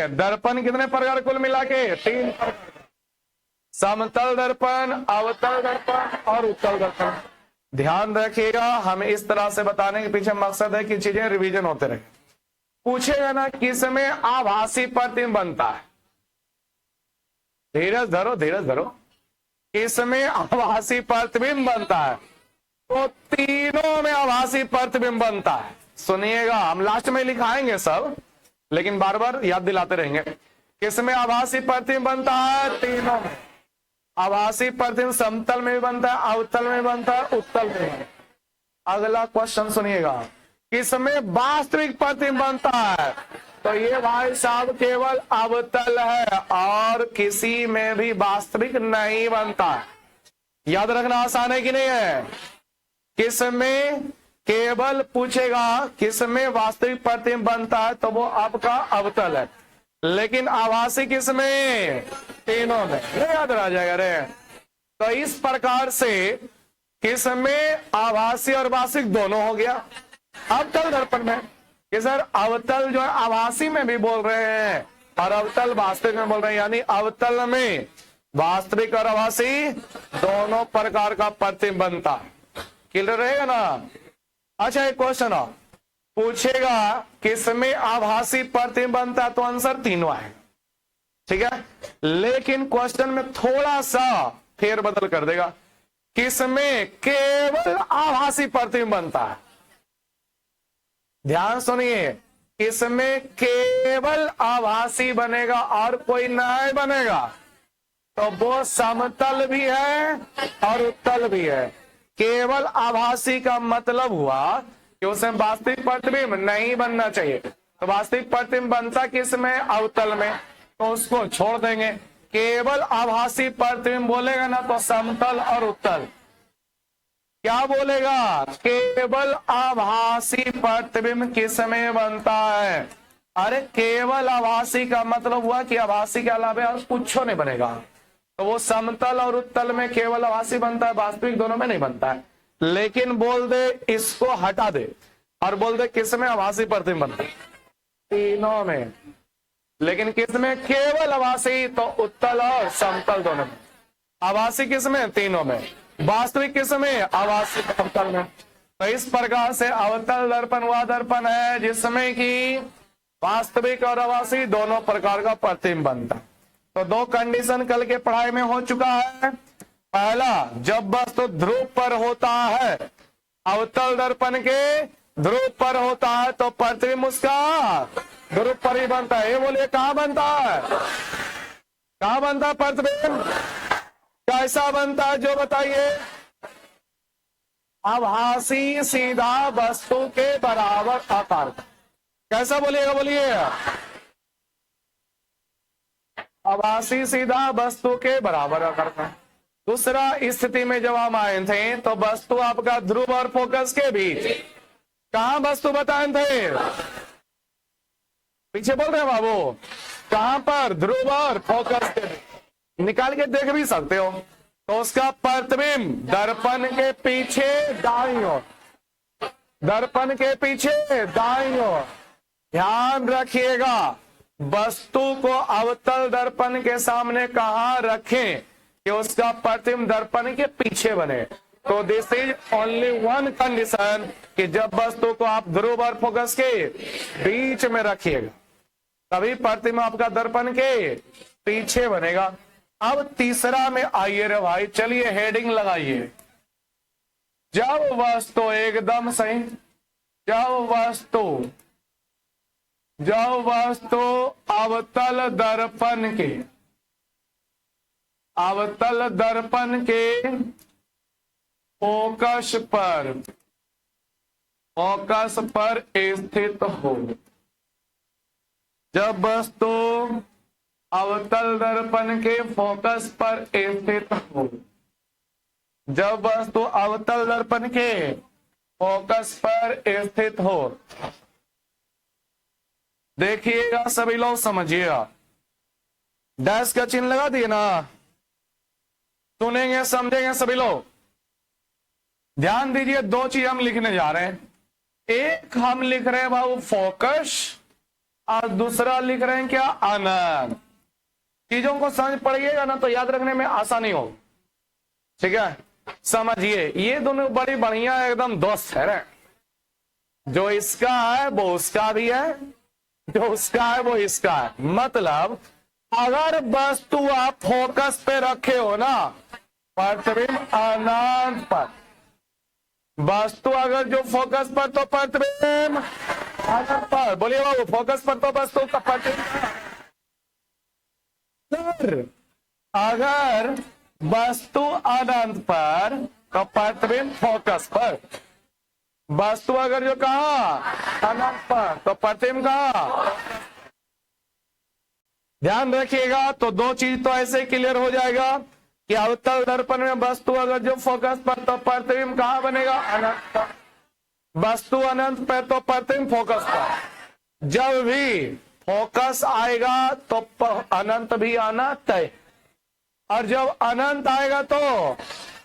दर्पण कितने प्रकार कुल मिला के 3 प्रकार, समतल दर्पण, अवतल दर्पण और उत्तल दर्पण। ध्यान रखिएगा, हमें इस तरह से बताने के पीछे मकसद है कि चीजें रिवीजन होते रहे। पूछेगा ना किसमें आभासी प्रतिबिंब बनता है, धीरज धरो धीरज धरो, किसमें आभासी प्रतिबिंब बनता है, तो तीनों में आभासी प्रतिबिंब बनता है। सुनिएगा, हम लास्ट में लिखाएंगे सब, लेकिन बार बार याद दिलाते रहेंगे। किसमें आभासी प्रतिबिंब बनता है, तीनों में। आभासी प्रतिबिंब समतल में भी बनता है, अवतल में बनता है, उत्तल में बनता है। अगला क्वेश्चन सुनिएगा, किसमें वास्तविक प्रतिबिंब बनता है, तो ये भाई साहब केवल अवतल है और किसी में भी वास्तविक नहीं बनता है। याद रखना आसान है कि नहीं है। किसमें केवल पूछेगा किसमें वास्तविक प्रतिबिंब बनता है, तो वो आपका अवतल है, लेकिन आभासी किसमें, तीनों में। ये याद रह जाएगा रे। तो इस प्रकार से किसमें आभासी और वास्तविक दोनों हो गया। अवतल दर्पण में कि सर अवतल जो है आभासी में भी बोल रहे हैं और अवतल वास्तविक में बोल रहे हैं, यानी अवतल में वास्तविक और आभासी दोनों प्रकार का प्रतिबिंब बनता है। क्लियर रहेगा ना। अच्छा, एक क्वेश्चन पूछेगा किसमें आभासी प्रतिबिंब बनता है, तो आंसर तीनों है, ठीक है। लेकिन क्वेश्चन में थोड़ा सा फेरबदल कर देगा, किसमें केवल आभासी प्रतिबिंब बनता है। ध्यान सुनिए, किसमें केवल आभासी बनेगा और कोई नहीं बनेगा, तो वो समतल भी है और उत्तल भी है। केवल आभासी का मतलब हुआ कि उसमें वास्तविक प्रतिबिंब नहीं बनना चाहिए, तो वास्तविक प्रतिबिंब बनता किसमें, अवतल में, तो उसको छोड़ देंगे। केवल आभासी प्रतिबिंब बोलेगा ना तो समतल और उत्तल। क्या बोलेगा, केवल आभासी प्रतिबिंब किसमें बनता है। अरे केवल आभासी का मतलब हुआ कि आभासी के अलावा और कुछ नहीं बनेगा, तो वो समतल और उत्तल में केवल आभासी बनता है, वास्तविक दोनों में नहीं बनता है। लेकिन बोल दे इसको हटा दे और बोल दे किसमें आभासी प्रतिबिंब बनता है, तीनों में। लेकिन किसमें केवल आभासी, तो उत्तल और समतल दोनों में। आभासी किसमें, तीनों में। वास्तविक किसमें, आभासी अवतल में। तो इस प्रकार से अवतल दर्पण वह दर्पण है जिसमें कि वास्तविक और आभासी दोनों प्रकार का प्रतिबिंब बनता है। तो दो कंडीशन कल के पढ़ाई में हो चुका है। पहला, जब वस्तु ध्रुव पर होता है, अवतल दर्पण के ध्रुव पर होता है, तो प्रतिबिंब उसका ध्रुव पर ही बनता है। ये बोलिए कहां बनता है, कहां बनता है प्रतिबिंब, कैसा बनता है जो बताइए। आभासी सीधा वस्तु के बराबर आकार का। कैसा बोलिएगा, बोलिए। आभासी सीधा वस्तु के बराबर आकार का। दूसरा स्थिति में जब हम आए थे तो वस्तु आपका ध्रुव और फोकस के बीच, कहां वस्तु बताए थे, पीछे बोल रहे हैं बाबू, कहां पर, ध्रुव और फोकस के बीच। निकाल के देख भी सकते हो। तो उसका प्रतिबिंब दर्पण के पीछे दाईं ओर, दर्पण के पीछे दाईं ओर। ध्यान रखिएगा, वस्तु को अवतल दर्पण के सामने कहां रखें कि उसका प्रतिबिंब दर्पण के पीछे बने। तो this is only one condition कि जब वस्तु को आप ध्रुव और फोकस के बीच में रखिएगा, तभी प्रतिबिंब आपका दर्पण के पीछे बनेगा। अब तीसरा में आइए रे भाई, चलिए हेडिंग लगाइए। जब वस्तु एकदम सही, जब वस्तु अवतल दर्पण के फोकस पर स्थित हो, जब वस्तु अवतल दर्पण के फोकस पर स्थित हो, जब वस्तु अवतल दर्पण के फोकस पर स्थित हो। देखिएगा सभी लोग, समझिएगा। डैश का चिन्ह लगा दिए ना, सुनेंगे समझेंगे सभी लोग। ध्यान दीजिए, दो चीज हम लिखने जा रहे हैं। एक हम लिख रहे हैं बाबू फोकस, और दूसरा लिख रहे हैं क्या, अनंत। चीजों को समझ पड़िएगा ना तो याद रखने में आसानी हो। ठीक है, समझिए, ये दोनों बड़ी बढ़िया एकदम दोस्त है रे। जो इसका है वो उसका भी है, जो उसका है वो इसका है। मतलब अगर वस्तु आप फोकस पे रखे हो ना, प्रतिबिंब अनंत पर, वस्तु अगर जो फोकस पर तो प्रतिबिंब अनंत पर। बोलिए बाबू, फोकस पर तो वस्तु का प्रतिबिंब। अगर वस्तु अनंत पर तो प्रतिबिंब फोकस पर। वस्तु अगर जो कहा अनंत पर तो प्रतिबिंब कहा। ध्यान रखिएगा, तो दो चीज तो ऐसे क्लियर हो जाएगा कि अवतल दर्पण में वस्तु अगर जो फोकस पर तो प्रतिबिंब कहां बनेगा, अनंत पर। वस्तु अनंत पर तो प्रतिबिंब फोकस पर। जब भी फोकस आएगा तो अनंत भी आना तय, और जब अनंत आएगा तो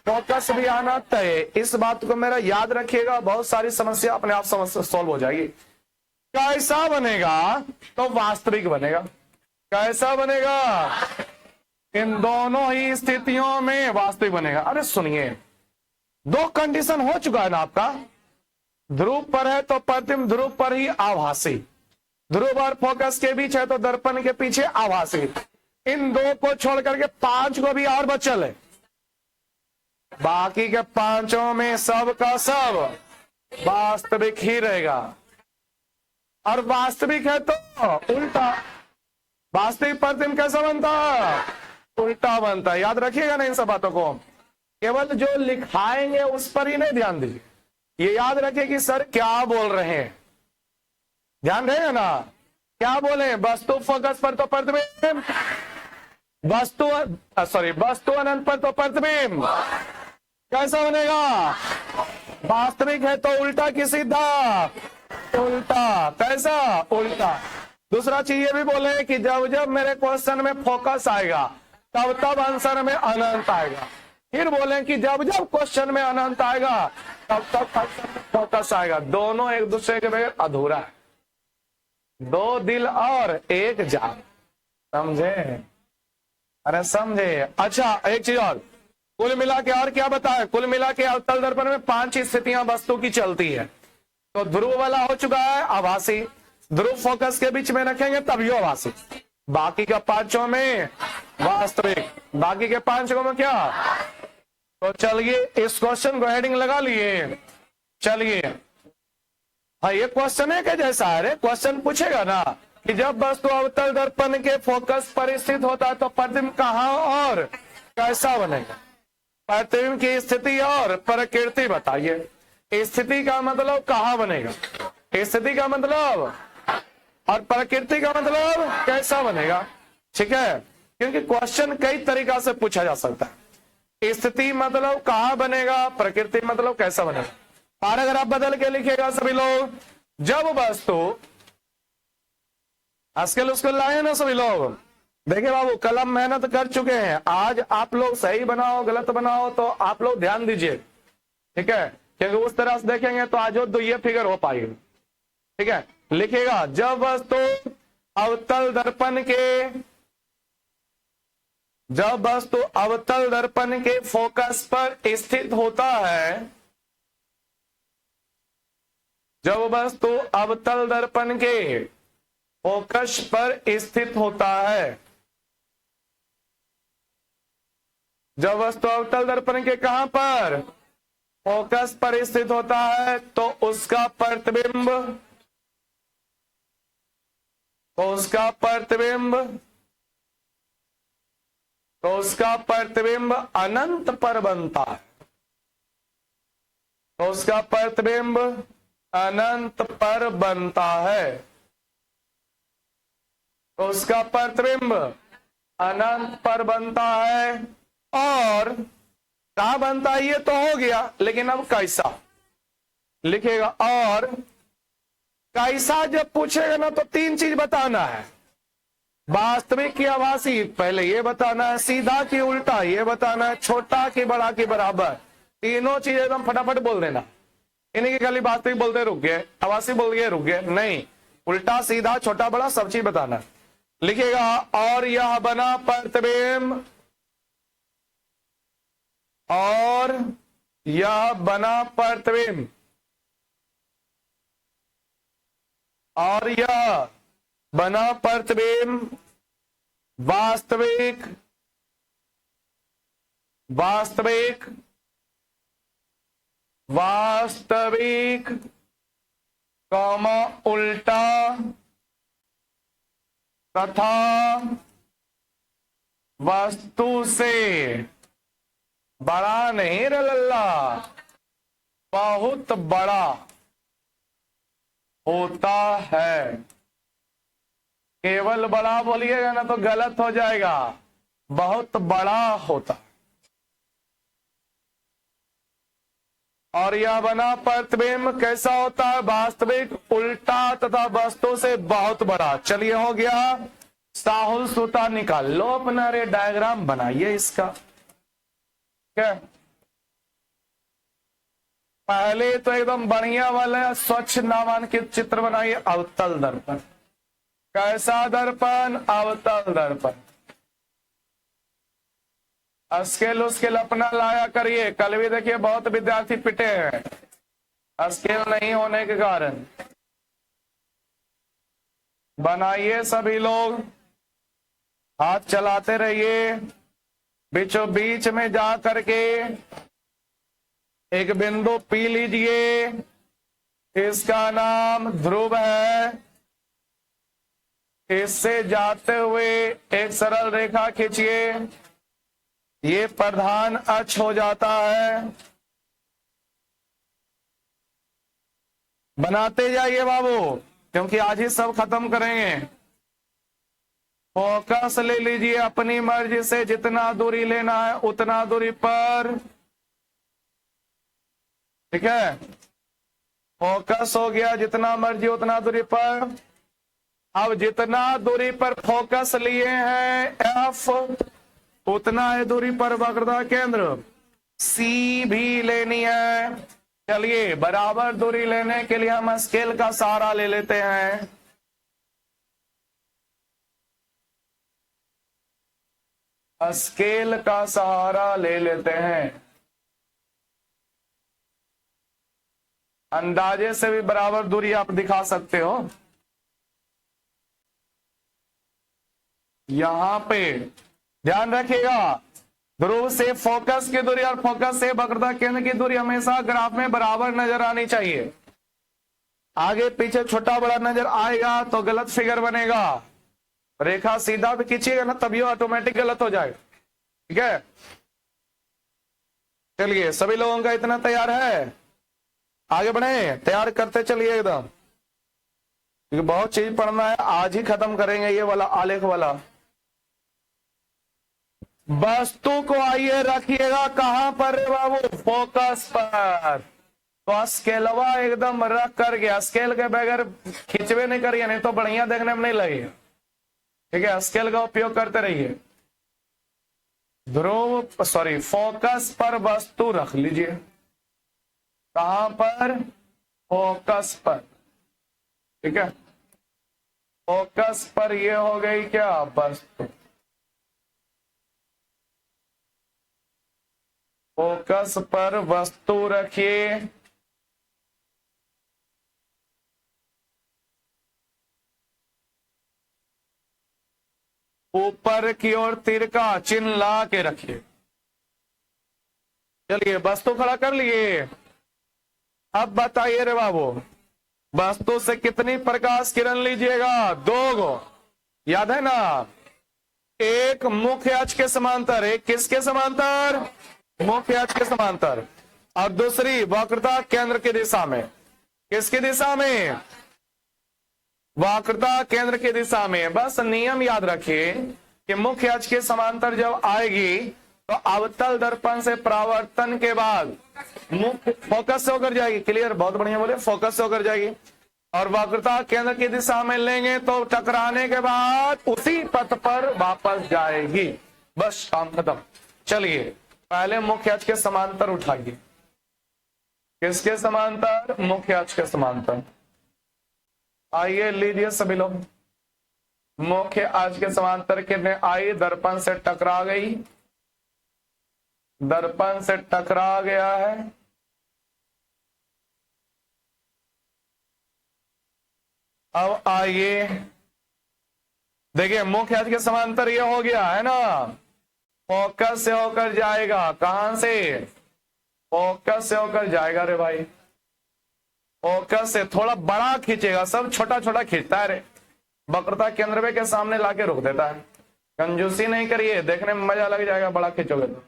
फोकस भी आना तय। इस बात को मेरा याद रखिएगा, बहुत सारी समस्या अपने आप सॉल्व हो जाएगी। कैसा बनेगा, तो वास्तविक बनेगा। कैसा बनेगा, इन दोनों ही स्थितियों में वास्तविक बनेगा। अरे सुनिए, दो कंडीशन हो चुका है ना आपका। ध्रुव पर है तो प्रतिबिंब ध्रुव पर ही आभासी, ध्रुव और फोकस के बीच है तो दर्पण के पीछे आभासी। इन दो को छोड़ करके पांच को भी और बचल है। बाकी के पांचों में सब का सब वास्तविक ही रहेगा। और वास्तविक है तो उल्टा, वास्तविक प्रतिबिंब कैसा बनता है, उल्टा बनता है। याद रखिएगा ना इन सब बातों को, केवल जो लिखाएंगे उस पर ही नहीं ध्यान दीजिए। ये याद रखिए कि सर क्या बोल रहे हैं, ध्यान रहेगा ना क्या बोले। वस्तु फोकस पर तो प्रतिबिंब, वस्तु अनंत पर तो प्रतिबिंब कैसा बनेगा, वास्तविक है तो उल्टा की सीधा, उल्टा। कैसा, उल्टा। दूसरा चीज ये भी बोले कि जब जब मेरे क्वेश्चन में फोकस आएगा तब तब आंसर में अनंत आएगा। फिर बोले कि जब जब क्वेश्चन में अनंत आएगा तब तब आंसर में फोकस आएगा। दोनों एक दूसरे के बगैर अधूरा है। दो दिल और एक जान, समझे, अरे समझे। अच्छा एक चीज और, कुल मिला के और क्या बताए, कुल मिला के अवतल दर्पण में 5 स्थितियां वस्तु की चलती है। तो ध्रुव वाला हो चुका है आभासी, ध्रुव फोकस के बीच में रखेंगे तभी आभासी। बाकी का पांचों में वास्तविक, बाकी के पांचों में क्या। तो चलिए इस क्वेश्चन को हेडिंग लगा लिए। चलिए, हाँ ये क्वेश्चन है क्या जैसा है, क्वेश्चन पूछेगा ना कि जब वस्तु अवतल दर्पण के फोकस पर स्थित होता है तो प्रतिबिंब कहां और कैसा बनेगा। प्रतिबिंब की स्थिति और प्रकृति बताइए। स्थिति का मतलब कहां बनेगा, स्थिति का मतलब, और प्रकृति का मतलब कैसा बनेगा। ठीक है, क्योंकि क्वेश्चन कई तरीका से पूछा जा सकता है। स्थिति मतलब कहां बनेगा, प्रकृति मतलब कैसा बनेगा। पैराग्राफ बदल के लिखिएगा सभी लोग। जब वस्तु, आजकल उसको लाए ना सभी लोग। देखिए बाबू, कलम मेहनत कर चुके हैं। आज आप लोग सही बनाओ गलत बनाओ तो आप लोग ध्यान दीजिए, ठीक है, क्योंकि उस तरह से देखेंगे तो आज तो ये फिगर हो पाएगी। ठीक है, लिखिएगा जब वस्तु अवतल दर्पण के, जब वस्तु अवतल दर्पण के फोकस पर स्थित होता है, जब वस्तु अवतल दर्पण के फोकस पर स्थित होता है, जब वस्तु अवतल दर्पण के कहां पर, फोकस पर स्थित होता है तो उसका प्रतिबिंब, तो उसका प्रतिबिंब, तो उसका प्रतिबिंब अनंत पर बनता है, तो उसका प्रतिबिंब अनंत पर बनता है, तो उसका प्रतिबिंब अनंत पर बनता है। और कहां बनता है ये तो हो गया, लेकिन अब कैसा लिखेगा। और कैसा जब पूछेगा ना तो 3 चीज बताना है। वास्तविक की आभासी पहले ये बताना है, सीधा की उल्टा ये बताना है, छोटा की बड़ा की बराबर। तीनों चीज एकदम फटाफट बोल देना। इन्हीं की खाली वास्तविक बोलते रुक गए, आभासी बोल गए रुक गए, नहीं, उल्टा सीधा छोटा बड़ा सब चीज बताना। लिखिएगा और यह बना प्रतिबिंब, और यह बना प्रतिबिंब, और यह बना प्रतिबिंब वास्तविक, वास्तविक, वास्तविक कौमा उल्टा तथा वस्तु से बड़ा नहीं रे लल्ला, बहुत बड़ा होता है। केवल बड़ा बोलिएगा ना तो गलत हो जाएगा, बहुत बड़ा होता है। और यह बना प्रतिबिंब कैसा होता है? वास्तविक, उल्टा तथा वस्तु से बहुत बड़ा। चलिए हो गया। साहुल सूता निकाल लो अपना, रे डायग्राम बनाइए इसका। क्या पहले तो एकदम बढ़िया वाला स्वच्छ नामांकित चित्र बनाइए। अवतल दर्पण, कैसा दर्पण? अवतल दर्पण। स्केल उसकेल अपना लाया करिए, कल भी देखिए बहुत विद्यार्थी पिटे हैं स्केल नहीं होने के कारण। बनाइए सभी लोग, हाथ चलाते रहिए, बीचों बीच में जा करके एक बिंदु पी लीजिए, इसका नाम ध्रुव है। इससे जाते हुए एक सरल रेखा खींचिए, ये प्रधान अक्ष हो जाता है। बनाते जाइए बाबू, क्योंकि आज ही सब खत्म करेंगे। फोकस ले लीजिए अपनी मर्जी से, जितना दूरी लेना है उतना दूरी पर, ठीक है। फोकस हो गया, जितना मर्जी उतना दूरी पर। अब जितना दूरी पर फोकस लिए हैं एफ, उतना ही दूरी पर वक्रता केंद्र सी भी लेनी है। चलिए बराबर दूरी लेने के लिए हम स्केल का सहारा ले लेते हैं। स्केल का सहारा ले लेते हैं। अंदाजे से भी बराबर दूरी आप दिखा सकते हो। यहां पे ध्यान रखिएगा, ध्रुव से फोकस की दूरी और फोकस से वक्रता केंद्र की दूरी हमेशा ग्राफ में बराबर नजर आनी चाहिए। आगे पीछे छोटा बड़ा नजर आएगा तो गलत फिगर बनेगा। रेखा सीधा भी खींचिएगा ना तभी ऑटोमेटिक गलत हो जाएगा, ठीक है। चलिए सभी लोगों का इतना तैयार है, आगे बढ़े, तैयार करते चलिए एकदम, क्योंकि बहुत चीज पढ़ना है, आज ही खत्म करेंगे ये वाला आलेख वाला। वस्तु को आइए रखिएगा कहां पर रे बाबू? फोकस पर। तो स्केलवा एकदम रख कर गया, स्केल के बगैर खींचवे नहीं करिए, नहीं तो बढ़िया देखने में नहीं लगेगा, ठीक है। स्केल का उपयोग करते रहिए। ध्रुव सॉरी फोकस पर वस्तु रख लीजिए। कहां पर? फोकस पर, ठीक है। फोकस पर ये हो गई क्या? वस्तु। फोकस पर वस्तु रखिए। ऊपर की ओर तीर का चिन्ह ला के रखिए। चलिए वस्तु खड़ा कर लिए। अब बताइए रे बाबू, वस्तु से कितनी प्रकाश किरण लीजिएगा? 2 गो, याद है ना। एक मुख्य अक्ष के समांतर, एक किसके समांतर? मुख्य अक्ष के समांतर, और दूसरी वक्रता केंद्र की दिशा में। किसकी दिशा में? वक्रता केंद्र की दिशा में। बस नियम याद रखिए कि मुख्य अक्ष के समांतर जब आएगी तो अवतल दर्पण से परावर्तन के बाद मुख्य फोकस से होकर जाएगी। क्लियर? बहुत बढ़िया बोले, फोकस से होकर जाएगी। और वक्रता केंद्र की दिशा में लेंगे तो टकराने के बाद उसी पथ पर वापस जाएगी। बस काम खत्म। चलिए पहले मुख्य अक्ष के समांतर उठाइए। किसके समांतर? मुख्य अक्ष के समांतर। आइए लीजिए सभी लोग, मुख्य आज के समांतर किरणें आई, दर्पण से टकरा गई, दर्पण से टकरा गया है, अब आइए देखिए मुख्य आज के समांतर ये हो गया है ना, फोकस से होकर जाएगा, कहां से, फोकस से होकर जाएगा रे भाई, फोकस से थोड़ा बड़ा खींचेगा, सब छोटा छोटा खींचता है रे, वक्रता केंद्र पे के सामने लाके रोक देता है। कंजूसी नहीं करिए, देखने में मजा लग जाएगा, बड़ा खींचोगे तो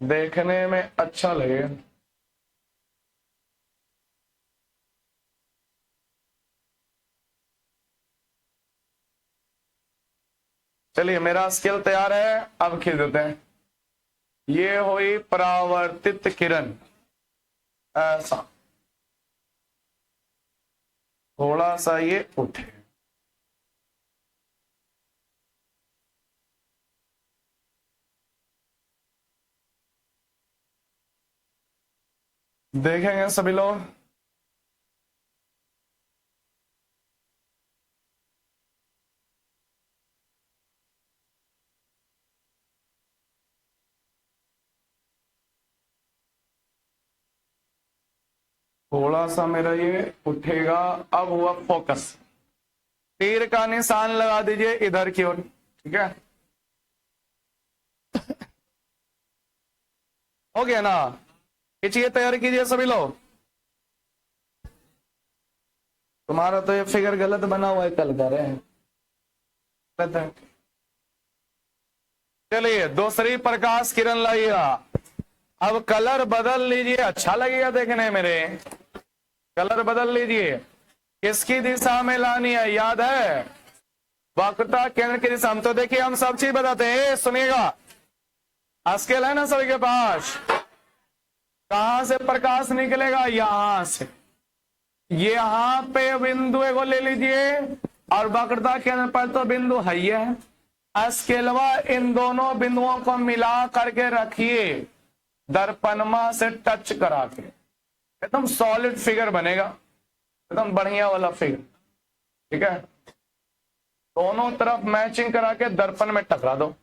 देखने में अच्छा लगेगा। चलिए मेरा स्केल तैयार है, अब खींच देते हैं। ये हुई परावर्तित किरण, ऐसा थोड़ा सा ये उठे, देखेंगे सभी लोग। थोड़ा सा मेरा ये उठेगा, अब हुआ फोकस, तीर का निशान लगा दीजिए इधर की ओर, ठीक है, हो गया ना, खींचिए, तैयार कीजिए सभी लोग। तुम्हारा तो ये फिगर गलत बना हुआ है, कल कर रहे हैं। चलिए दूसरी प्रकाश किरण लाइएगा, अब कलर बदल लीजिए, अच्छा लगेगा देखने मेरे, कलर बदल लीजिए, किसकी दिशा में लानी है, याद है, वक्रता केंद्र की दिशा में। तो देखिए हम सब चीज बताते हैं, सुनिएगा, स्केल है ना सभी के पास, कहां से प्रकाश निकलेगा, यहां से, यहां पे बिंदु को ले लीजिए, और वक्रता केंद्र पर तो बिंदु है ही है, स्केलवा इन दोनों बिंदुओं को मिला करके रखिए, दर्पणमा से टच करा के, एकदम सॉलिड फिगर बनेगा, एकदम बढ़िया वाला फिगर, ठीक है, दोनों तरफ मैचिंग करा के दर्पण में टकरा दो,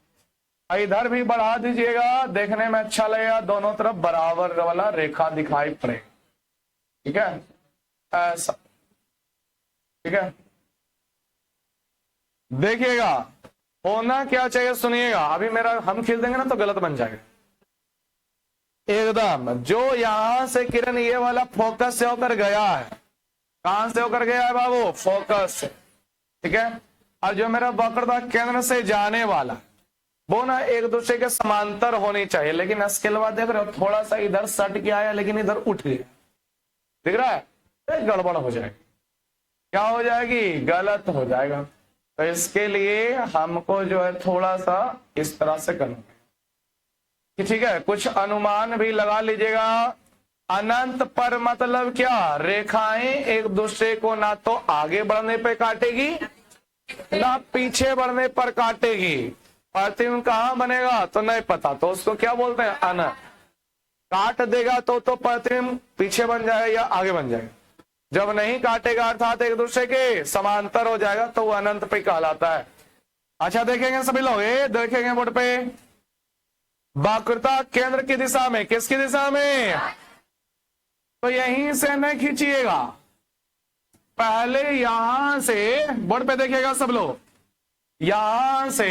इधर भी बढ़ा दीजिएगा, देखने में अच्छा लगेगा, दोनों तरफ बराबर वाला रेखा दिखाई पड़ेगा, ठीक है, ऐसा, ठीक है, देखिएगा होना क्या चाहिए, सुनिएगा, अभी मेरा हम खींच देंगे ना तो गलत बन जाएगा एकदम। जो यहां से किरण ये वाला फोकस से होकर गया है, कहां से होकर गया है बाबू, फोकस से, ठीक है, और जो मेरा वक्रता केंद्र से जाने वाला वो ना एक दूसरे के समांतर होनी चाहिए, लेकिन स्केलवा देख रहे हो थोड़ा सा इधर सट के आया, लेकिन इधर उठ गया, दिख रहा है, गड़बड़ हो जाएगी, क्या हो जाएगी, गलत हो जाएगा, तो इसके लिए हमको जो है थोड़ा सा इस तरह से करना, ठीक है, कुछ अनुमान भी लगा लीजिएगा। अनंत पर मतलब क्या, रेखाएं एक दूसरे को ना तो आगे बढ़ने पे काटेगी ना पीछे बढ़ने पर काटेगी, प्रतिबिंब कहां बनेगा तो नहीं पता, तो उसको क्या बोलते हैं, अनंत, काट देगा तो प्रतिबिंब पीछे बन जाएगा या आगे बन जाएगा, जब नहीं काटेगा अर्थात एक दूसरे के समांतर हो जाएगा तो वो अनंत पे कहलाता है। अच्छा देखेंगे सभी लोग, ये देखेंगे बोर्ड पे, वक्रता केंद्र की दिशा में, किसकी दिशा में, तो यहीं से नहीं खींचिएगा, पहले यहां से, बोर्ड पे देखिएगा सब लोग, यहां से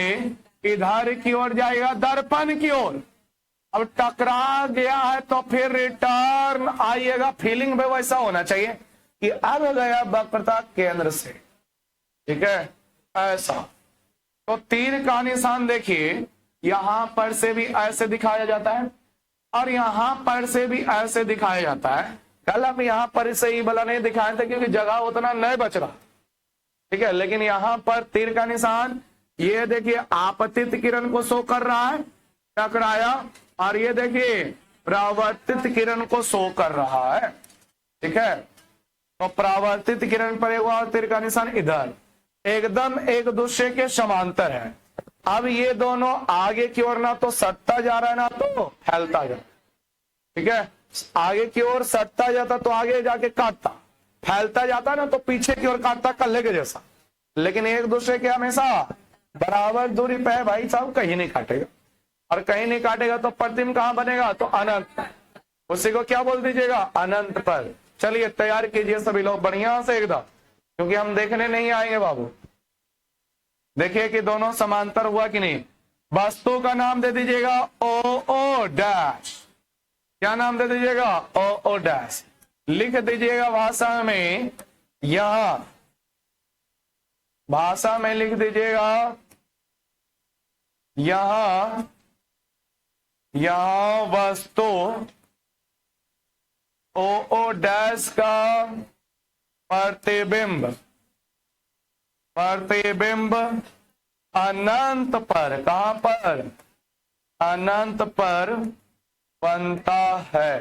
इधर की ओर जाएगा, दर्पण की ओर, अब टकरा गया है तो फिर रिटर्न आइएगा, फीलिंग भी वैसा होना चाहिए कि अब गया वक्रता केंद्र से, ठीक है, ऐसा, तो तीर का निशान देखिए, यहां पर से भी ऐसे दिखाया जाता है और यहां पर से भी ऐसे दिखाया जाता है, कल हम यहां पर से ही भला नहीं दिखाए थे क्योंकि जगह उतना नहीं बच रहा, ठीक है, लेकिन यहां पर तीर का निशान, ये देखिए आपतित किरण को शो कर रहा है, टकराया, और ये देखिए परावर्तित किरण को शो कर रहा है, ठीक है, तो परावर्तित किरण पर एक और तीर का निशान इधर, एकदम एक दूसरे के समांतर है। अब ये दोनों आगे की ओर ना तो सटता जा रहा है ना तो फैलता जा रहा है, ठीक है, आगे की ओर सटता जाता तो आगे जाके काटता, फैलता जाता ना तो पीछे की ओर काटता, कल्ले के जैसा। लेकिन एक दूसरे के हमेशा बराबर दूरी पे है भाई साहब, कहीं नहीं काटेगा। और कहीं नहीं काटेगा तो प्रतिबिंब कहां बनेगा? तो अनंत। उसी को क्या बोल दीजिएगा? अनंत पर। चलिए तैयार कीजिए सभी लोग बढ़िया से एकदम, क्योंकि हम देखने नहीं आएंगे बाबू। देखिए कि दोनों समांतर हुआ कि नहीं। वस्तु का नाम दे दीजिएगा ओ ओ डैश। क्या नाम दे दीजिएगा? ओ ओ डैश। लिख दीजिएगा भाषा में, यहां भाषा में लिख दीजिएगा यहां वस्तु ओ ओ डैश का प्रतिबिंब अनंत पर, कहां पर? अनंत पर बनता है,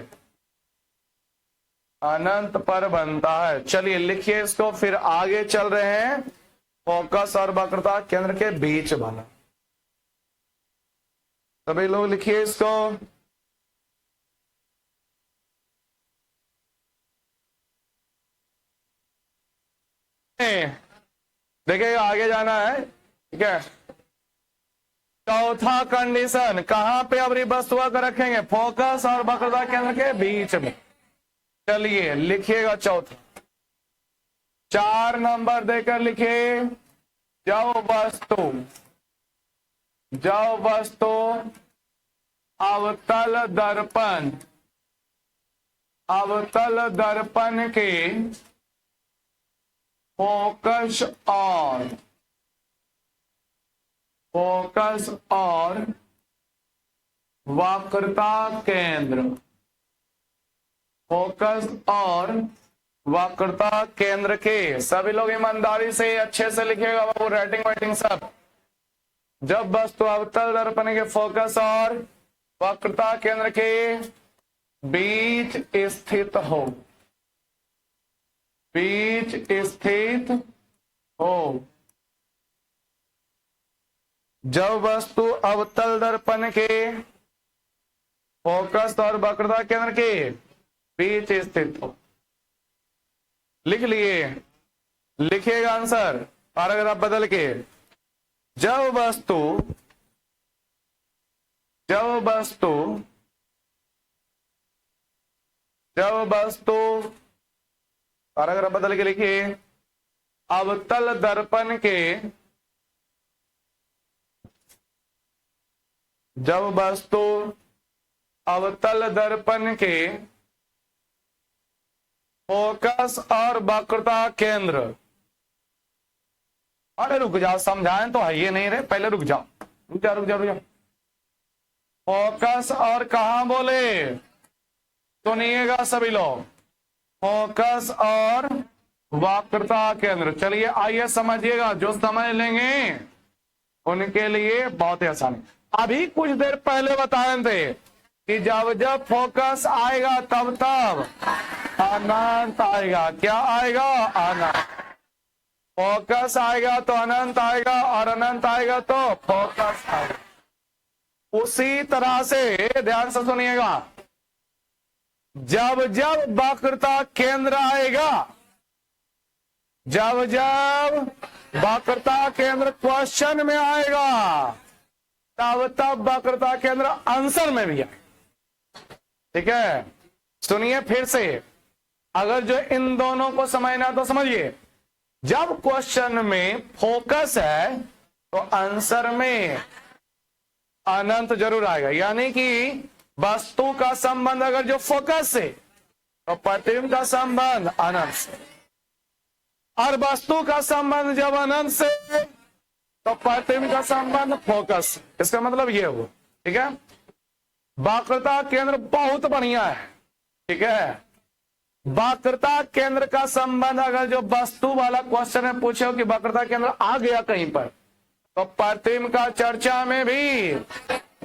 अनंत पर बनता है। चलिए लिखिए इसको, फिर आगे चल रहे हैं। फोकस और वक्रता केंद्र के बीच बना। सभी लोग लिखिए इसको। देखिएगा आगे जाना है, ठीक है। चौथा कंडीशन कहां पे अब वस्तु को रखेंगे? फोकस और वक्रता केंद्र के बीच में। चलिए लिखिएगा चौथा, 4 नंबर देकर लिखिए। जब वस्तु अवतल दर्पण के फोकस और वक्रता केंद्र, फोकस और वक्रता केंद्र के, सभी लोग ईमानदारी से अच्छे से लिखिएगा बाबू, राइटिंग वाइटिंग सब। जब वस्तु अवतल दर्पण के फोकस और वक्रता केंद्र के बीच स्थित हो, जब वस्तु अवतल दर्पण के फोकस और वक्रता केंद्र के बीच स्थित हो। लिख लिए, लिखिएगा आंसर पैराग्राफ बदल के। जब वस्तु पैराग्राफ बदल के लिखिए, अवतल दर्पण के, जब वस्तु अवतल दर्पण के फोकस और वक्रता केंद्र, अरे रुक जाओ, समझाएं तो है ये नहीं रहे, पहले रुक जाओ। फोकस और कहां बोले? सुनिएगा सभी लोग, फोकस और वक्रता केंद्र। चलिए आइए समझिएगा, जो समझ लेंगे उनके लिए बहुत ही आसान। अभी कुछ देर पहले बताए थे कि जब फोकस आएगा तब अनंत आएगा। क्या आएगा? अनंत। फोकस आएगा तो अनंत आएगा, और अनंत आएगा तो फोकस आएगा। उसी तरह से ध्यान से सुनिएगा, जब वक्रता केंद्र आएगा, जब वक्रता केंद्र क्वेश्चन में आएगा, तब वक्रता केंद्र आंसर में भी आएगा। ठीक है, सुनिए फिर से, अगर जो इन दोनों को समझना तो समझिए। जब क्वेश्चन में फोकस है तो आंसर में अनंत जरूर आएगा, यानी कि वस्तु का संबंध अगर जो फोकस से, तो प्रतिबिंब का संबंध अनंत से, और वस्तु का संबंध जब अनंत से तो प्रतिबिंब का संबंध फोकस से। इसका मतलब ये हुआ। ठीक है, वक्रता केंद्र बहुत बढ़िया है। ठीक है, वक्रता केंद्र का संबंध अगर जो वस्तु वाला क्वेश्चन में पूछे हो कि वक्रता केंद्र आ गया कहीं पर, तो प्रतिबिंब का चर्चा में भी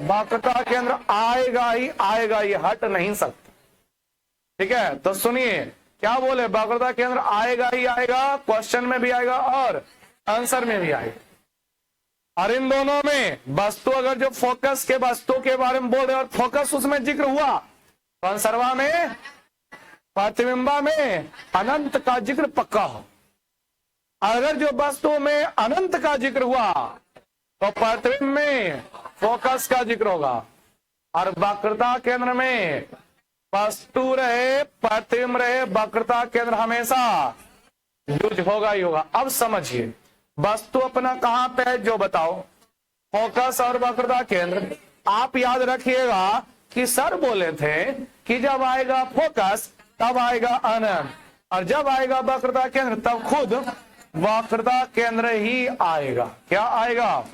वक्रता केंद्र आएगा ही आएगा, ये हट नहीं सकता। ठीक है, तो सुनिए क्या बोले, वक्रता केंद्र आएगा ही आएगा, क्वेश्चन में भी आएगा और आंसर में भी आएगा। और इन दोनों में वस्तु अगर जो फोकस के वस्तु के बारे में बोल रहे और फोकस उसमें जिक्र हुआ, कौन सर्वा में? प्रतिबिंबा में अनंत का जिक्र पक्का हो। अगर जो वस्तु में अनंत का जिक्र हुआ तो प्रतिबिंब में फोकस का जिक्र होगा, और वक्रता केंद्र में वस्तु रहे प्रतिबिंब रहे, वक्रता केंद्र हमेशा यूज होगा ही होगा। अब समझिए वस्तु अपना कहां पे है जो बताओ, फोकस और वक्रता केंद्र। आप याद रखिएगा कि सर बोले थे कि जब आएगा फोकस तब आएगा अनंत, और जब आएगा वक्रता केंद्र तब खुद वक्रता केंद्र ही आएगा। क्या आएगा?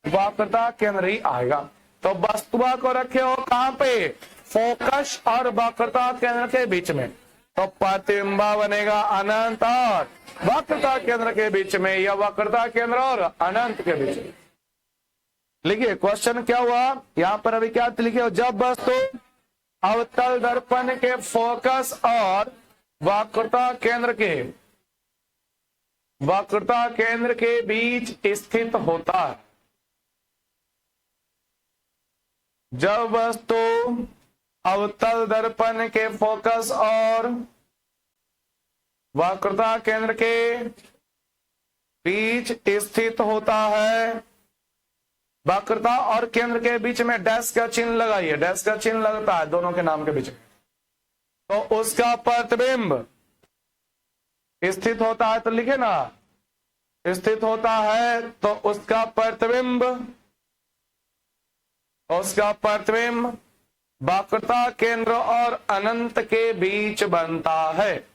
वक्रता केंद्र ही आएगा। तो वस्तुआ को रखे हो कहां पे? फोकस और वक्रता केंद्र के बीच में। तो प्रतिबिंबा बनेगा अनंत और वक्रता केंद्र के बीच में, या वक्रता केंद्र और अनंत के बीच में। लिखिए क्वेश्चन क्या हुआ यहां पर, अभी क्या लिखे हो? जब वस्तु अवतल दर्पण के फोकस और वक्रता केंद्र के बीच स्थित होता है। जब वस्तु अवतल दर्पण के फोकस और वक्रता केंद्र के बीच स्थित होता है, वक्रता और केंद्र के बीच में डैश का चिन्ह लगाइए, डैश का चिन्ह लगता है दोनों के नाम के बीच में, तो उसका प्रतिबिंब स्थित होता है। तो लिखे ना, स्थित होता है तो उसका प्रतिबिंब वक्रता केंद्र और अनंत के बीच बनता है।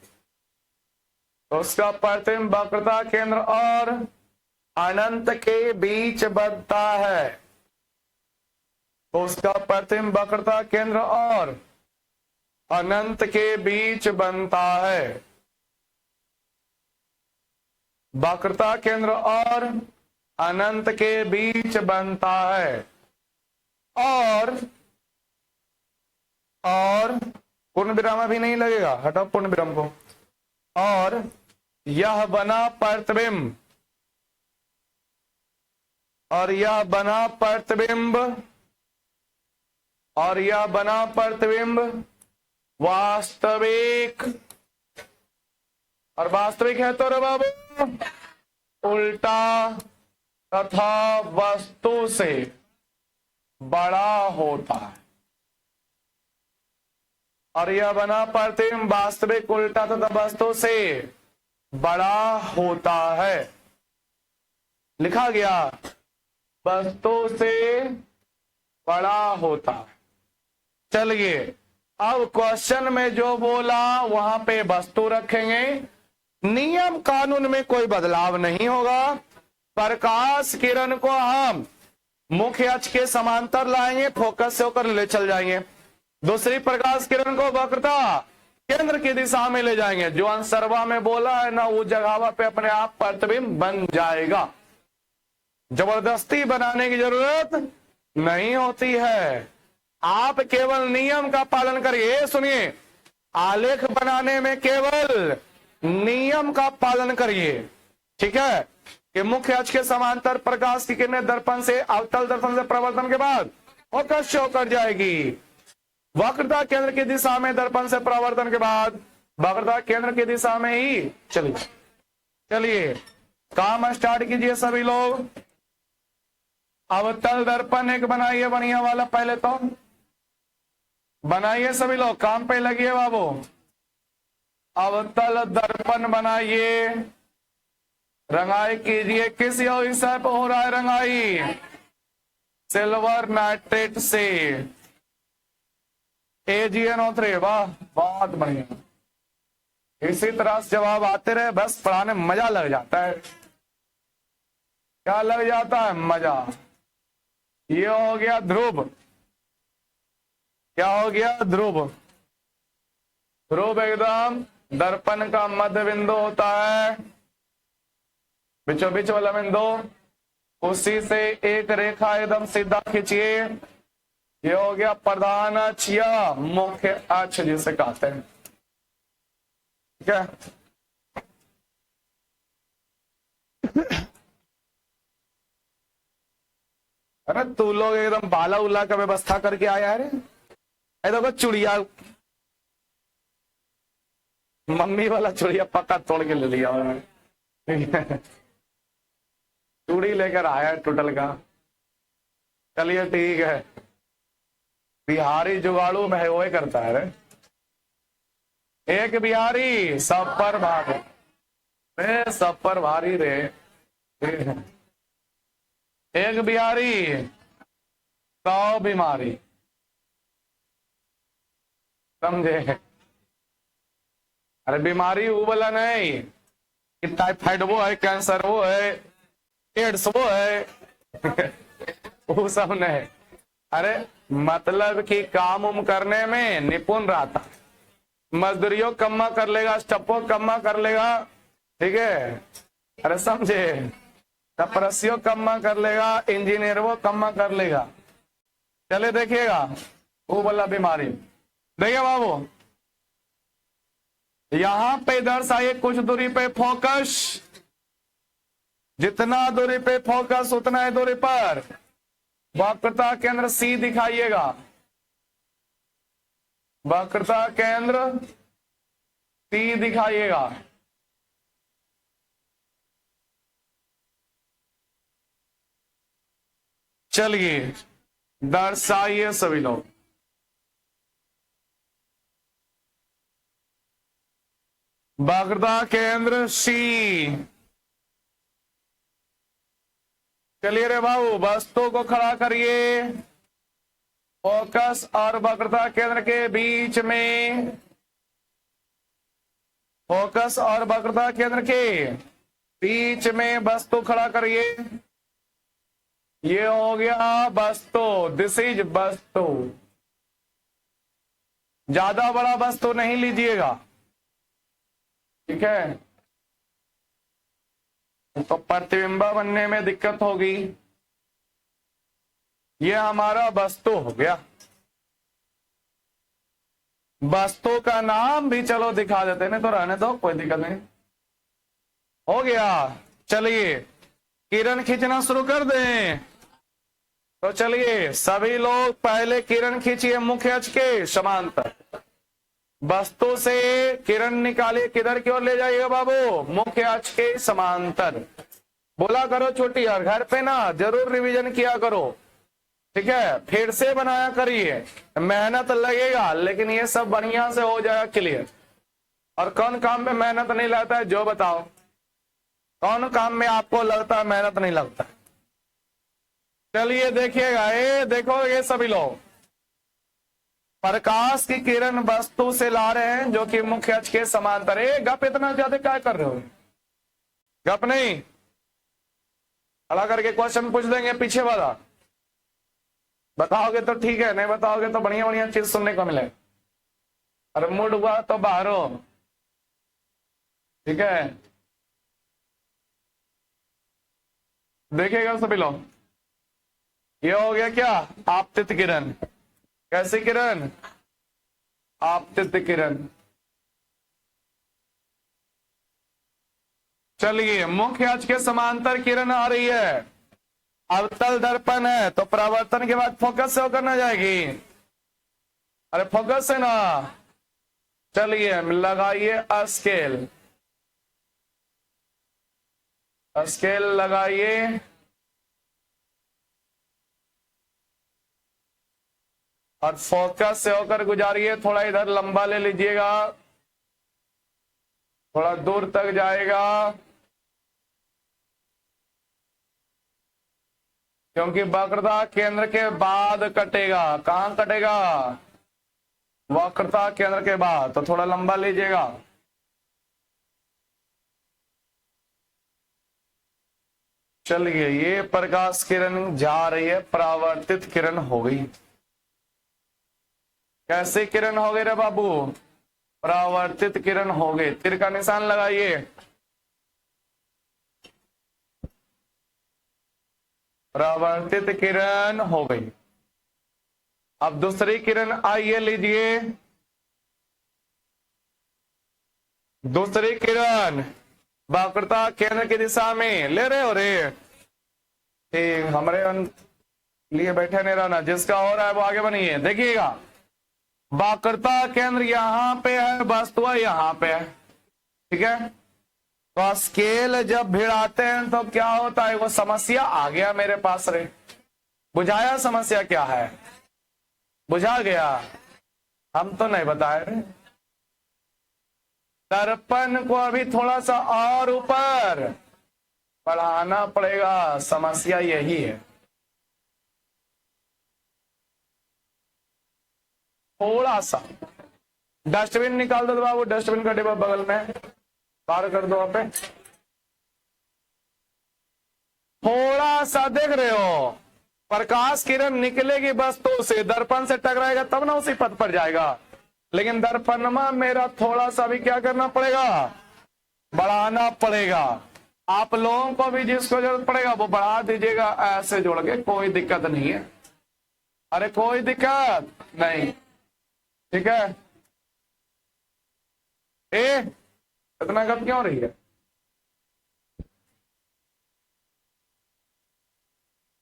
उसका प्रतिबिंब वक्रता केंद्र और अनंत के बीच बनता है। उसका प्रतिबिंब वक्रता केंद्र और अनंत के बीच बनता है। वक्रता केंद्र और अनंत के बीच बनता है। और पूर्ण विराम अभी नहीं लगेगा, हटाओ पूर्ण विराम को। और यह बना प्रतिबिंब, वास्तविक, और वास्तविक है तो रे बाबू उल्टा तथा वस्तु से बड़ा होता है। और यह बना प्रतिबिंब वास्तविक, उल्टा तथा वस्तु से बड़ा होता है। लिखा गया वस्तु से बड़ा होता है। चलिए अब क्वेश्चन में जो बोला वहां पे वस्तु रखेंगे। नियम कानून में कोई बदलाव नहीं होगा। प्रकाश किरण को हम मुख्य अक्ष के समांतर लाएंगे, फोकस से होकर ले चल जाएंगे। दूसरी प्रकाश किरण को वक्रता केंद्र की दिशा में ले जाएंगे। जो अंसरवा में बोला है ना, वो जगह पे अपने आप प्रतिबिंब बन जाएगा। जबरदस्ती बनाने की जरूरत नहीं होती है। आप केवल नियम का पालन करिए। सुनिए, आलेख बनाने में केवल नियम का पालन करिए, ठीक है? कि मुख्य अक्ष के समांतर प्रकाश की किरणें दर्पण से अवतल दर्पण से प्रवर्तन के बाद फोकस शो कर जाएगी। वक्रता केंद्र की दिशा में दर्पण से प्रवर्तन के बाद वक्रता केंद्र की दिशा में ही चलिए काम स्टार्ट कीजिए सभी लोग। अवतल दर्पण एक बनाइए बढ़िया वाला, पहले तो बनाइए सभी लोग, काम पे लगिए बाबू। अवतल दर्पण बनाइए, रंगाई कीजिए। किस विषय पर हो रहा है रंगाई? सिल्वर नाइट्रेट से AgNO3। वाह, बहुत बढ़िया। इसी तरह से जवाब आते रहे, बस पढ़ाने में मजा लग जाता है। क्या लग जाता है? मजा। ये हो गया ध्रुव। क्या हो गया? ध्रुव। ध्रुव एकदम दर्पण का मध्य बिंदु होता है, बीचों बीच वाला बिंदु। उसी से एक रेखा एकदम सीधा खींचिए। ये हो गया प्रधान अक्ष या मुख्य अक्ष जिसे कहते हैं, ठीक है? अरे तू लोग एकदम बाला उला का व्यवस्था करके आया है रे। देखो चुड़िया, मम्मी वाला चुड़िया पक्का तोड़ के ले लिया उन्होंने। चूड़ी लेकर आया टूटल का। चलिए ठीक है, बिहारी जुगाड़ू में है वो करता है रे। एक बिहारी सब पर भारी रे, सब पर भारी रे। एक बिहारी 100 बीमारी, समझे? अरे बीमारी वो वाला नहीं कि टाइफाइड वो है, कैंसर वो है, एड्स वो है। वो सब नहीं। अरे मतलब कि काम उम करने में निपुण रहता, मजदूरियों कम्मा कर लेगा, स्टप्पो कम्मा कर लेगा, ठीक है? अरे समझे, कपरसियों कम्मा कर लेगा, इंजीनियर वो कम्मा कर लेगा। चले देखिएगा वो वाला बीमारी। देखिए बाबू, यहां पे दर्शाइए कुछ दूरी पे फोकस, जितना दूरी पे फोकस उतना ही दूरी पर वक्रता केंद्र सी दिखाइएगा। वक्रता केंद्र सी दिखाइएगा। चलिए दर्शाइए सभी लोग। वक्रता केंद्र सी। चलिए रे बाबू, वस्तु को खड़ा करिए, फोकस और वक्रता केंद्र के बीच में, फोकस और वक्रता केंद्र के बीच में वस्तु खड़ा करिए। ये हो गया वस्तु, दिस इज वस्तु। ज्यादा बड़ा वस्तु नहीं लीजिएगा, ठीक है? तो प्रतिबिंब बनने में दिक्कत होगी। ये हमारा वस्तु हो गया। वस्तु का नाम भी चलो दिखा देते, नहीं तो रहने दो, कोई दिक्कत नहीं। हो गया। चलिए किरण खींचना शुरू कर दें। तो चलिए सभी लोग पहले किरण खींचिए मुख्य अक्ष के समांतर। वस्तु से किरण निकालिए, किधर की ओर ले जाइएगा बाबू? मुख्य अक्ष के समांतर। बोला करो छोटी, और घर पे ना जरूर रिवीजन किया करो, ठीक है? फिर से बनाया करिए, मेहनत लगेगा लेकिन ये सब बढ़िया से हो जाएगा क्लियर। और कौन काम में मेहनत नहीं लगता है जो बताओ? कौन काम में आपको लगता है मेहनत नहीं लगता? चलिए देखिएगा, ये देखो ये सभी लोग प्रकाश की किरण वस्तु से ला रहे हैं जो कि मुख्य अक्ष के समांतर है। गप इतना ज्यादा क्या कर रहे हो? गप नहीं, खड़ा करके क्वेश्चन पूछ देंगे पीछे वाला। बताओगे तो ठीक है, नहीं बताओगे तो बढ़िया बढ़िया चीज सुनने को मिले। अरे मूड हुआ तो बाहर हो, ठीक है? देखिएगा सभी लोग, ये हो गया क्या? आपतित किरण। कैसी किरण? आपतित किरण। चलिए मुख्य अक्ष के समांतर किरण आ रही है। अवतल दर्पण है तो परावर्तन के बाद फोकस से होकर ना जाएगी। अरे फोकस है ना। चलिए लगाइए स्केल, स्केल लगाइए। और फोकस से होकर गुजारिए, थोड़ा इधर लंबा ले लीजिएगा, थोड़ा दूर तक जाएगा, क्योंकि वक्रता केंद्र के बाद कटेगा। कहां कटेगा? वक्रता केंद्र के बाद, तो थोड़ा लंबा लीजिएगा। चलिए ये प्रकाश किरण जा रही है, परावर्तित किरण हो गई। कैसी किरण हो गई रे बाबू? परावर्तित किरण हो गई। तीर का निशान लगाइए। परावर्तित किरण हो गई। अब दूसरी किरण आइए लीजिए। दूसरी किरण वक्रता केंद्र की दिशा में ले रहे हो रे? ठीक, हमारे लिए बैठे नहीं रहना, जिसका हो रहा है वो आगे बनिए। देखिएगा वक्रता केंद्र यहां पे है, वस्तु यहां पे है, ठीक है। तो स्केल जब भिड़ाते हैं तो क्या होता है, वो समस्या आ गया मेरे पास रे, बुझाया समस्या क्या है, बुझा गया, हम तो नहीं बताए रे। दर्पण को अभी थोड़ा सा और ऊपर बढ़ाना पड़ेगा, समस्या यही है। थोड़ा सा डस्टबिन निकाल दो बाबू, डस्टबिन का डिब्बा बगल में पार कर दो, वहां पे थोड़ा सा देख रहे हो, प्रकाश किरण निकलेगी वस्तु से, दर्पण से टकराएगा तब ना उसी पथ पर जाएगा, लेकिन दर्पण में मेरा थोड़ा सा भी क्या करना पड़ेगा, बढ़ाना पड़ेगा। आप लोगों को भी जिसको जरूरत पड़ेगा वो बढ़ा दीजिएगा, ऐसे जोड़ के, कोई दिक्कत नहीं है, अरे कोई दिक्कत नहीं, ठीक है। इतना गप क्यों रही है,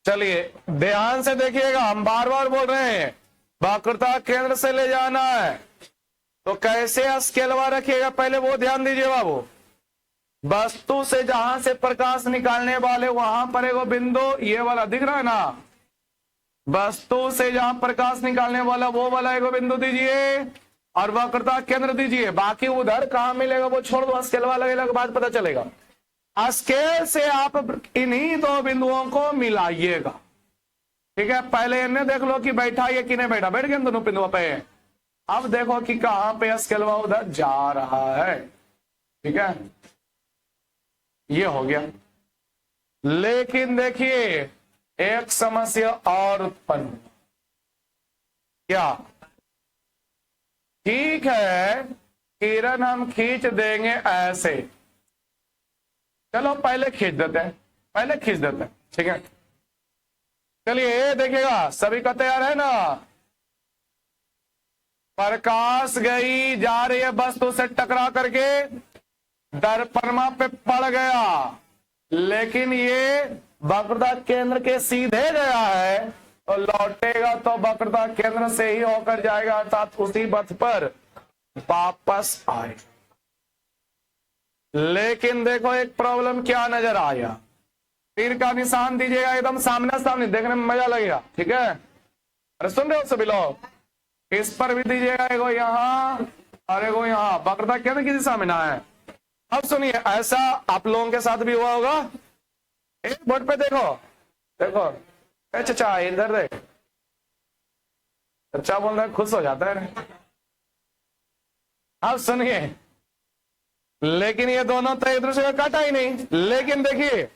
चलिए ध्यान से देखिएगा, हम बार बार बोल रहे हैं वक्रता केंद्र से ले जाना है, तो कैसे स्केलवा रखिएगा पहले वो ध्यान दीजिए बाबू। वस्तु से जहां से प्रकाश निकालने वाले वहां पर एगो बिंदु, ये वाला दिख रहा है ना, वस्तु से जहां प्रकाश निकालने वाला वो वाला एगो बिंदु दीजिए और वक्रता केंद्र दीजिए, बाकी उधर कहां मिलेगा वो छोड़ दो, स्केलवा लगेगा के बाद पता चलेगा। स्केल से आप इन्हीं दो बिंदुओं को मिलाइएगा, ठीक है। पहले इन्हें देख लो कि बैठा है कि नहीं बैठा, बैठ गए दोनों बिंदुओं पे, अब देखो कि कहां पे स्केलवा उधर जा रहा है, ठीक है, ये हो गया। लेकिन देखिए एक समस्या और उत्पन्न, क्या, ठीक है किरण हम खींच देंगे ऐसे, चलो पहले खींच देते हैं, पहले खींच देते हैं, ठीक है। चलिए देखिएगा, सभी का तैयार है ना, प्रकाश गई जा रही है वस्तु से टकरा करके, दर्पणमा पे पड़ गया, लेकिन ये वक्रता केंद्र के सीधे गया है, तो लौटेगा तो वक्रता केंद्र से ही होकर जाएगा, अर्थात उसी पथ पर वापस आए। लेकिन देखो एक प्रॉब्लम क्या नजर आया, तीर का निशान दीजिएगा एकदम सामने सामने, देखने में मजा लगेगा, ठीक है। अरे सुन रहे हो सभी लोग, इस पर भी दीजिएगा, एगो यहाँ और एगो यहाँ, वक्रता केंद्र की दिशा में ना है। अब सुनिए, ऐसा आप लोगों के साथ भी हुआ होगा, एक बोर्ड पे देखो, देखो चाचा इधर देख, चाचा बोल रहे खुश हो जाता है। अब सुनिए, लेकिन ये दोनों तो एक दूसरे का काटा ही नहीं, लेकिन देखिए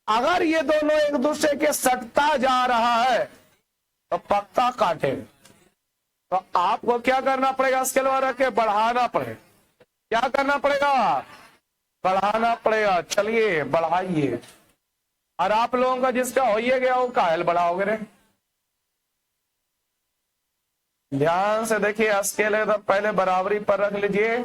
अगर ये दोनों एक दूसरे के सटता जा रहा है तो पक्का काटे, तो आपको क्या करना पड़ेगा, स्केल रख के बढ़ाना पड़ेगा, क्या करना पड़ेगा, बढ़ाना पड़ेगा। चलिए बढ़ाइए, और आप लोगों का जिसका हो ही गया वो कायल बढ़ाओगे रे, ध्यान से देखिए, स्केल एकदम पहले बराबरी पर रख लीजिए,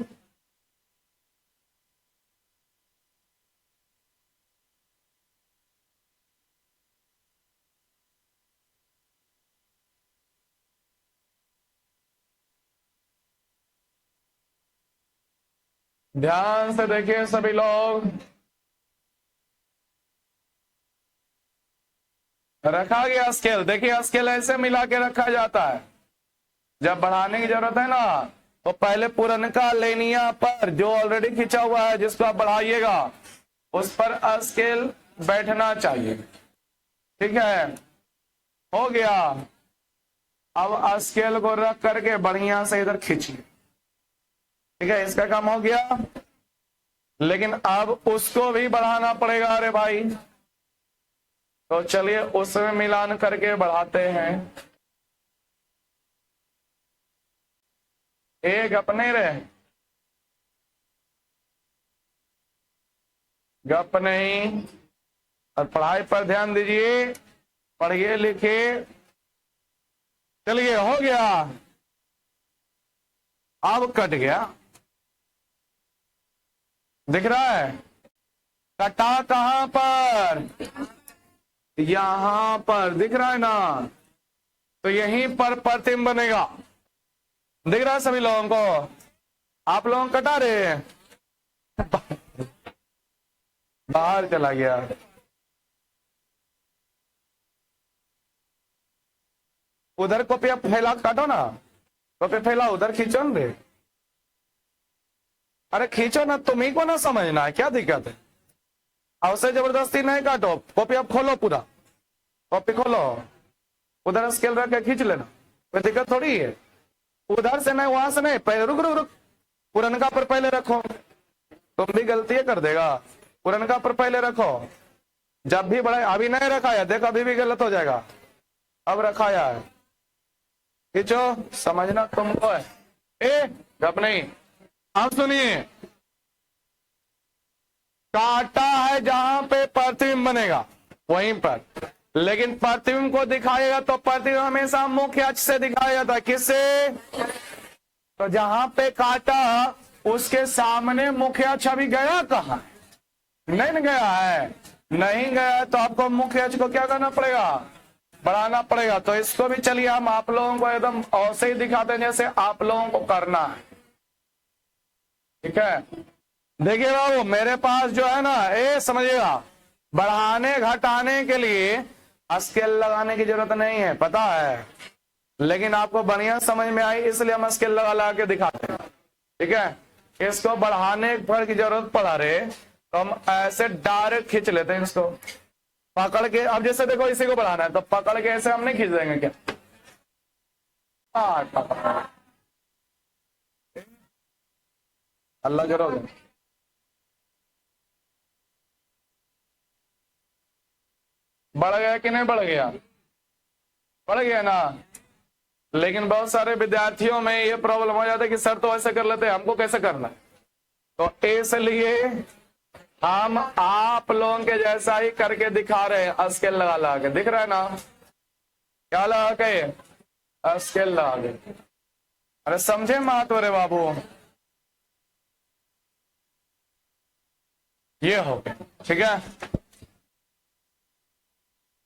ध्यान से देखिए सभी लोग, रखा गया स्केल, देखिए स्केल ऐसे मिला के रखा जाता है, जब बढ़ाने की जरूरत है ना तो पहले पुरनका लेनिया पर जो ऑलरेडी खींचा हुआ है जिसको आप बढ़ाइएगा उस पर स्केल बैठना चाहिए, ठीक है, हो गया। अब स्केल को रख करके बढ़िया से इधर खींचिए, ठीक है, इसका काम हो गया। लेकिन अब उसको भी बढ़ाना पड़ेगा, अरे भाई, तो चलिए उसमें मिलान करके बढ़ाते हैं। एक अपने रहे, गप नहीं, और पढ़ाई पर ध्यान दीजिए, पढ़िए लिखिए। चलिए हो गया, अब कट गया, दिख रहा है, कटा कहां पर, यहां पर दिख रहा है ना, तो यहीं पर प्रतिबिंब बनेगा, दिख रहा है सभी लोगों को? आप लोग कटा रहे हैं? बाहर चला गया। उधर कॉपी आप फैला, काटो ना, कॉपी फैला, उधर खींचो ना रे। अरे खींचो ना, तुम्ही को ना समझना है, क्या दिक्कत है? अवश्य जबरदस्ती नहीं काटो, कॉपी आप खोलो, पूरा कॉपी खोलो, उधर स्केल रख के खींच लेना, कोई दिक्कत थोड़ी है। उधर से नहीं, वहां से नहीं, पहले रुक रुक रुक, पुरनका पर पहले रखो, तुम भी गलती कर देगा। पुरनका पर पहले रखो, जब भी बड़ा, अभी नहीं रखाया, देखो अभी भी गलत हो जाएगा, अब रखाया है, खींचो, समझना तुमको है। ए गप नहीं। अब सुनिए, काटा है जहां पे प्रतिबिंब बनेगा वहीं पर, लेकिन प्रतिबिंब को दिखाएगा तो प्रतिबिंब हमेशा मुख्य अक्ष से दिखाया जाता है। किससे? तो जहां पे काटा उसके सामने मुख्य अक्ष अभी गया कहां? नहीं गया है, नहीं गया, तो आपको मुख्य अक्ष को क्या करना पड़ेगा? बढ़ाना पड़ेगा। तो इसको भी चलिए हम आप लोगों को एकदम ऐसे ही दिखाते हैं जैसे आप लोगों को करना है, ठीक है? देखिए बाबू, मेरे पास जो है ना, ये समझिएगा, बढ़ाने घटाने के लिए स्केल लगाने की जरूरत नहीं है, पता है, लेकिन आपको बढ़िया समझ में आई इसलिए हम स्केल लगा के दिखाते हैं, ठीक है? इसको बढ़ाने पर की जरूरत पड़ा रहे तो हम ऐसे डायरेक्ट खींच लेते हैं इसको, पकड़ के। अब जैसे देखो, इसी को बढ़ाना है तो पकड़ के ऐसे हम नहीं खींच देंगे क्या? अल्लाह करोगे, बढ़ गया कि नहीं बढ़ गया? बढ़ गया ना। लेकिन बहुत सारे विद्यार्थियों में ये प्रॉब्लम हो जाता है कि सर तो ऐसे कर लेते हैं, हमको कैसे करना है? तो इसलिए हम आप लोगों के जैसा ही करके दिखा रहे हैं, स्केल लगा के। दिख रहा है ना? क्या लगा के? स्केल लगा के। अरे समझे महत्व रे बाबू, ये हो गया, ठीक है?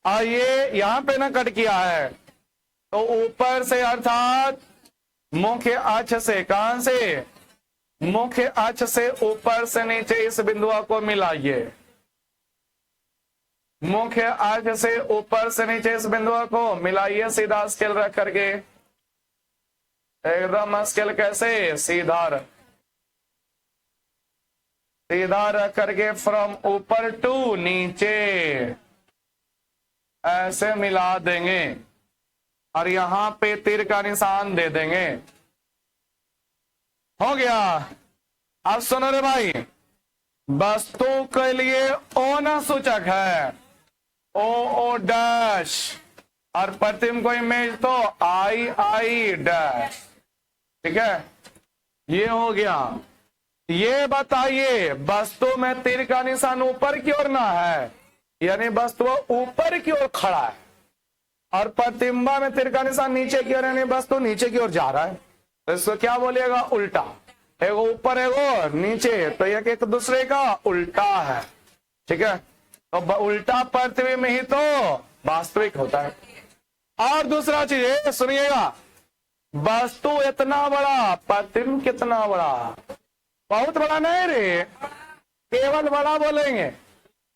और ये यहां पे ना कट किया है, तो ऊपर से अर्थात मुख्य अक्ष से, कहां से? मुख्य अक्ष से ऊपर से नीचे इस बिंदु को मिलाइए, मुख्य अक्ष से ऊपर से नीचे इस बिंदु को मिलाइए, सीधा स्केल रख करके, एकदम स्केल कैसे? सीधा रख, सीधा रख करके फ्रॉम ऊपर टू नीचे ऐसे मिला देंगे और यहां पे तीर का निशान दे देंगे। हो गया। अब सुनो रे भाई, वस्तु के लिए ओ ना सूचक है, ओ डैश, और प्रतिबिंब को इमेज तो आई डैश, ठीक है? ये हो गया। ये बताइए, वस्तु में तीर का निशान ऊपर की ओर ना है, यानी वस्तु ऊपर की ओर खड़ा है, और प्रतिबिंबा में तीर का निशान नीचे की ओर, यानी वस्तु नीचे की ओर जा रहा है, तो इसको क्या बोलिएगा? उल्टा। एगो ऊपर एगो नीचे, तो एक दूसरे का उल्टा है, ठीक है? तो उल्टा प्रतिबिंब ही तो वास्तविक होता है। और दूसरा चीज सुनिएगा, वस्तु इतना बड़ा, प्रतिबिंब कितना बड़ा? बहुत बड़ा नहीं रे, केवल बड़ा बोलेंगे।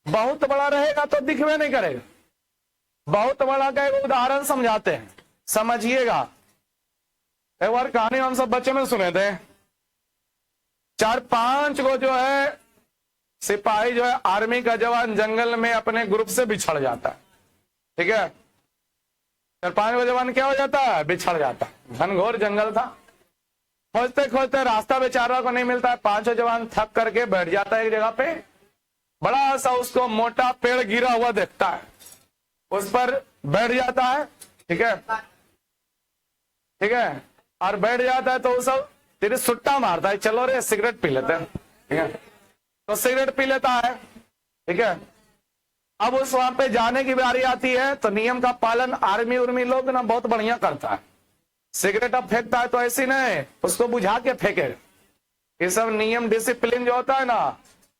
बहुत बड़ा रहेगा तो दिखवे नहीं करेगा। बहुत बड़ा का एक उदाहरण समझाते हैं, समझिएगा। एक बार कहानी हम सब बच्चे में सुने थे, 4-5 को जो है सिपाही जो है, आर्मी का जवान जंगल में अपने ग्रुप से बिछड़ जाता है, ठीक है? 4-5 को जवान क्या हो जाता है? बिछड़ जाता है। घनघोर जंगल था, खोजते खोजते रास्ता बेचारा को नहीं मिलता है। 5 जवान थक करके बैठ जाता है एक जगह पे, बड़ा सा उसको मोटा पेड़ गिरा हुआ देखता है, उस पर बैठ जाता है, ठीक है? ठीक है, और बैठ जाता है तो वो सब तेरे सुट्टा मारता है, चलो रे सिगरेट पी लेते हैं, ठीक है? तो सिगरेट पी लेता है, ठीक है? अब उस वहां पे जाने की बारी आती है तो नियम का पालन आर्मी उर्मी लोग ना बहुत बढ़िया करता है। सिगरेट अब फेंकता है तो ऐसी नहीं, उसको बुझा के फेंके। ये सब नियम डिसिप्लिन जो होता है ना,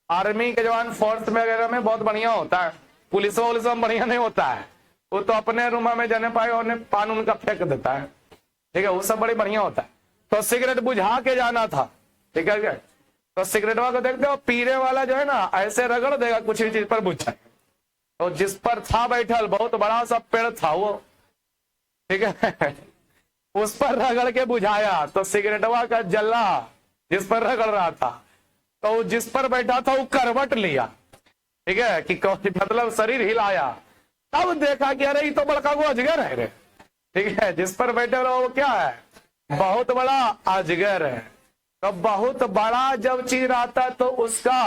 आर्मी के जवान फोर्स में वगैरह में बहुत बढ़िया होता है, पुलिस में बढ़िया नहीं होता है। वो तो अपने रूम में जाने पाए और पान उनका फेंक देता है, ठीक है? वो सब बड़ी बढ़िया होता है। तो सिगरेट बुझा के जाना था, ठीक है क्या? तो सिगरेट वाला को देखते हो, पीने वाला जो है ना ऐसे रगड़ देगा कुछ भी चीज पर बुझ जाए। तो जिस पर था बैठल बहुत बड़ा सा पेड़ था वो, ठीक है, उस पर रगड़ के बुझाया तो सिगरेटवा का जल्ला जिस पर रगड़ रहा था, तो जिस पर बैठा था वो करवट लिया, ठीक है, कि मतलब शरीर हिलाया, तब देखा कि अरे ये तो बड़का वो अजगर है रे, ठीक है, जिस पर बैठे रहो वो क्या है, बहुत बड़ा अजगर है। तो बहुत बड़ा जब चीज आता है तो उसका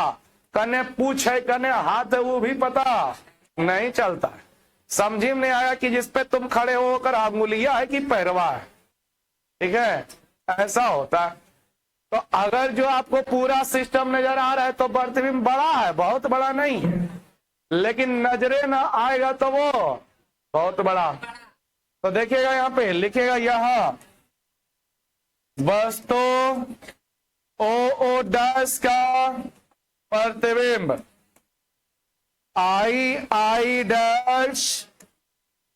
कने पूछ है कने हाथ है वो भी पता नहीं चलता है। समझी में नहीं आया कि जिस पे तुम खड़े होकर अंगुलिया है कि पैरवा है, ठीक है, ऐसा होता है। तो अगर जो आपको पूरा सिस्टम नजर आ रहा है तो प्रतिबिंब बड़ा है, बहुत बड़ा नहीं है, लेकिन नजरे ना आएगा तो वो बहुत बड़ा। तो देखिएगा यहाँ पे लिखेगा, यह वस्तु ओ डैश का प्रतिबिंब आई डैश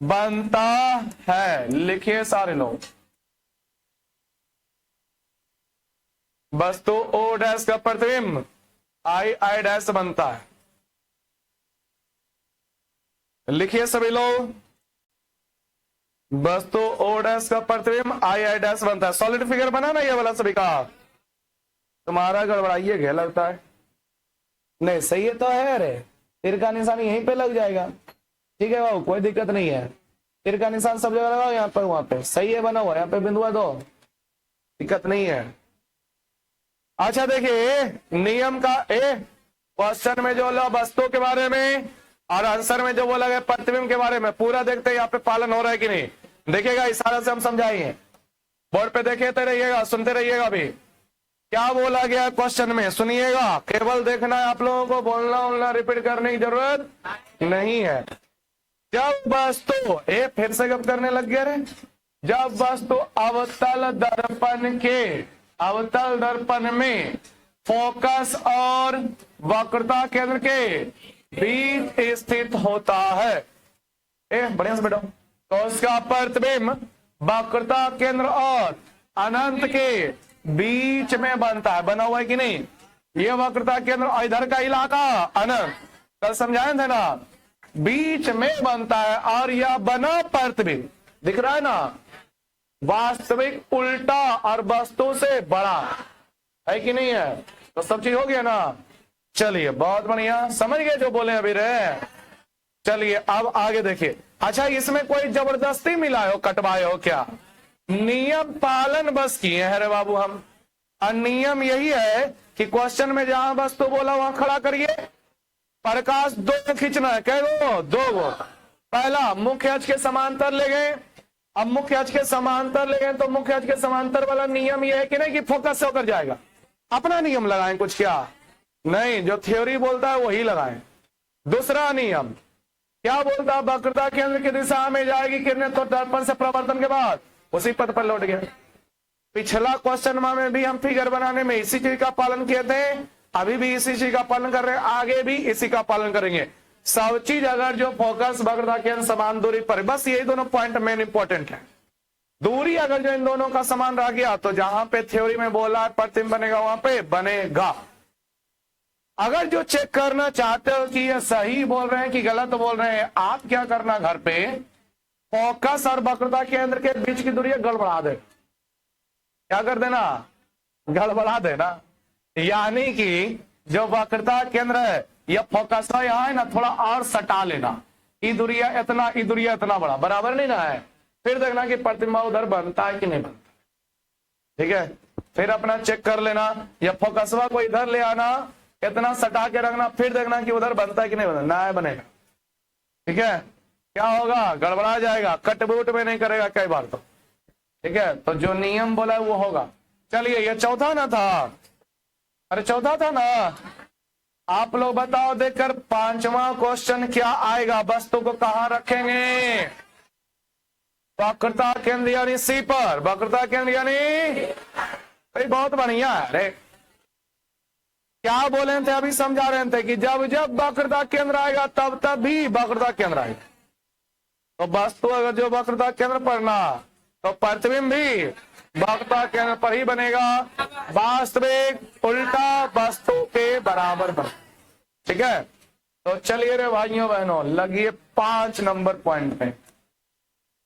बनता है। लिखिए सारे लोग, वस्तु ओ डैश का प्रतिबिंब आई डैश बनता है। लिखिए सभी लोग, वस्तु ओ डैश का प्रतिबिंब आई डैश बनता है। सॉलिड फिगर बना ना ये वाला सभी का, तुम्हारा गड़बड़ाइए क्या लगता है? नहीं सही है तो है, अरे तीर का निशान यहीं पे लग जाएगा, ठीक है बाबू, कोई दिक्कत नहीं है। तीर का निशान सब जगह लगाओ, यहाँ पर वहां पे सही है बना हुआ, यहाँ पे बिंदुआ दो, दिक्कत नहीं है। अच्छा देखिए नियम का क्वेश्चन में जो बोला वस्तु के बारे में और आंसर में जो बोला गया प्रतिबिंब के बारे में, पूरा देखते हैं यहाँ पे पालन हो रहा है कि नहीं। देखिएगा इशारा से हम समझाएंगे, बोर्ड पे देखते रहिएगा, सुनते रहिएगा। अभी क्या बोला गया क्वेश्चन में सुनिएगा, केवल देखना है आप लोगों को, बोलना रिपीट करने की जरूरत नहीं है। जब वस्तु फिर से गप करने लग गया रे, जब वस्तु अवतल दर्पण में फोकस और वक्रता केंद्र के बीच स्थित होता है, बढ़िया से बैठो, तो उसका प्रतिबिंब वक्रता केंद्र और अनंत के बीच में बनता है। बना हुआ है कि नहीं? ये वक्रता केंद्र इधर का इलाका अनंत, कल समझाए थे ना, बीच में बनता है। और यह बना प्रतिबिंब दिख रहा है ना, वास्तविक उल्टा और वस्तु से बड़ा है कि नहीं है? तो सब चीज हो गया ना। चलिए बहुत बढ़िया, समझ गए जो बोले अभी रे। चलिए अब आगे देखिए। अच्छा इसमें कोई जबरदस्ती मिलाए हो, कटवाए हो क्या? नियम पालन बस किए हैं रे बाबू हम। और नियम यही है कि क्वेश्चन में जहां वस्तु बोला वहां खड़ा करिए, प्रकाश दो खींचना है, कह दो गो। पहला मुख्य अक्ष के समांतर ले गए, अब मुख्य अक्ष के समांतर ले गए तो मुख्य अक्ष के समांतर वाला नियम यह है कि नहीं कि फोकस से होकर जाएगा। अपना नियम लगाएं कुछ, क्या नहीं, जो थ्योरी बोलता है वही लगाएं। दूसरा नियम क्या बोलता है? वक्रता केंद्र की दिशा में जाएगी किरणें तो दर्पण से प्रवर्तन के बाद उसी पथ पर लौट गया। पिछला क्वेश्चन में भी हम फिगर बनाने में इसी चीज का पालन किए थे, अभी भी इसी चीज का पालन कर रहे हैं, आगे भी इसी का पालन करेंगे। सब चीज अगर जो फोकस वक्रता केंद्र समान दूरी पर, बस यही दोनों पॉइंट मेन इंपॉर्टेंट है। दूरी अगर जो इन दोनों का समान रह गया तो जहां पे थ्योरी में बोला है प्रतिबिंब बनेगा वहां पे बनेगा। अगर जो चेक करना चाहते हो कि ये सही बोल रहे हैं कि गलत बोल रहे हैं, आप क्या करना घर पे, फोकस और वक्रता केंद्र के बीच की दूरी गड़बड़ा दे। क्या कर देना? गड़बड़ा देना। यानी कि जो वक्रता केंद्र है या फोकस यहाँ है ना, थोड़ा और सटा लेना, ई दूरिया इतना, ई दूरिया इतना बड़ा, बराबर नहीं ना है। फिर देखना कि प्रतिबिंब उधर बनता है कि नहीं बनता, ठीक है। फिर अपना चेक कर लेना, या फोकसवा को इधर ले आना, इतना सटा के रखना, फिर देखना कि उधर बनता है कि नहीं बनता, ना बनेगा, ठीक है। क्या होगा? गड़बड़ा जाएगा, कटबूट में नहीं करेगा कई बार तो, ठीक है। तो जो नियम बोला है वो होगा। चलिए ये चौथा ना था, अरे चौथा था ना। आप लोग बताओ देखकर पांचवा क्वेश्चन क्या आएगा? वस्तु को कहां रखेंगे? वक्रता केंद्र यानी सी पर, वक्रता केंद्र यानी बहुत बढ़िया है। अरे क्या बोले थे अभी, समझा रहे थे कि जब जब वक्रता केंद्र आएगा तब तब भी वक्रता केंद्र आएगा। तो वस्तु अगर जो वक्रता केंद्र पर ना, तो प्रतिबिंब भी वक्रता केंद्र पर ही बनेगा, वास्तविक उल्टा वस्तु के बराबर बने। ठीक है, तो चलिए रे भाइयों बहनों, लगिए 5 नंबर पॉइंट पे।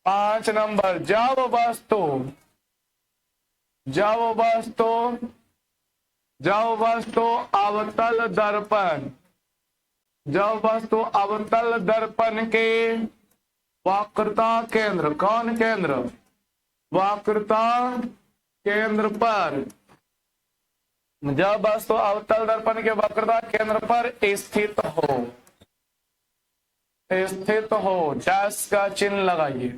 5 नंबर, जब वस्तु अवतल दर्पण, जब वस्तु अवतल दर्पण के वक्रता केंद्र, कौन केंद्र, वक्रता केंद्र पर, जब वस्तु अवतल दर्पण के वक्रता केंद्र पर स्थित हो, डैश का चिन्ह लगाइए।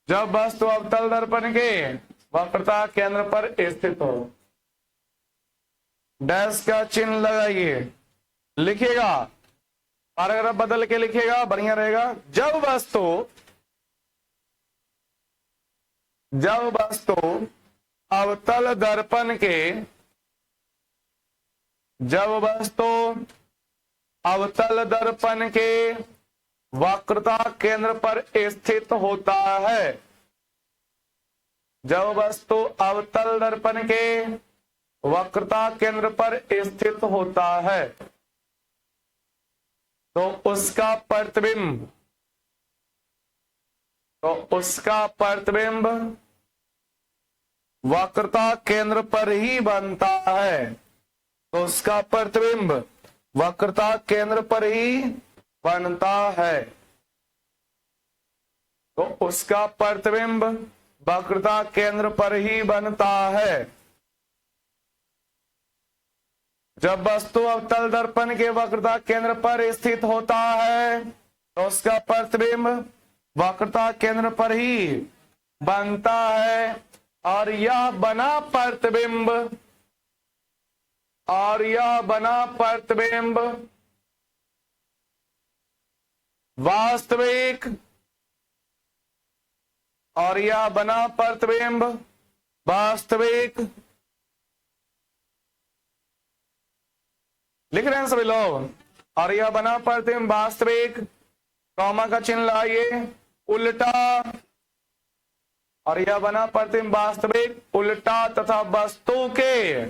जब वस्तु अवतल दर्पण के वक्रता केंद्र पर स्थित हो, डैश का चिन्ह लगाइए। लिखिएगा, पैराग्राफ बदल के लिखिएगा, बढ़िया रहेगा। जब वस्तु अवतल दर्पण के, जब वस्तु अवतल दर्पण के वक्रता केंद्र पर स्थित होता है, जब वस्तु अवतल दर्पण के वक्रता केंद्र पर स्थित होता है, तो उसका प्रतिबिंब वक्रता केंद्र पर ही बनता है, तो उसका प्रतिबिंब वक्रता केंद्र पर ही बनता है, तो उसका प्रतिबिंब वक्रता केंद्र पर ही बनता है। जब वस्तु अवतल दर्पण के वक्रता केंद्र पर स्थित होता है, तो उसका प्रतिबिंब वक्रता केंद्र पर ही बनता है, और यह बना प्रतिबिंब वास्तविक, लिख रहे हैं सभी लोग, और यह बना प्रतिबिंब वास्तविक, कॉमा का चिन्ह लगाइए, उल्टा, और यह बना प्रतिबिंब वास्तविक उल्टा तथा वस्तु के,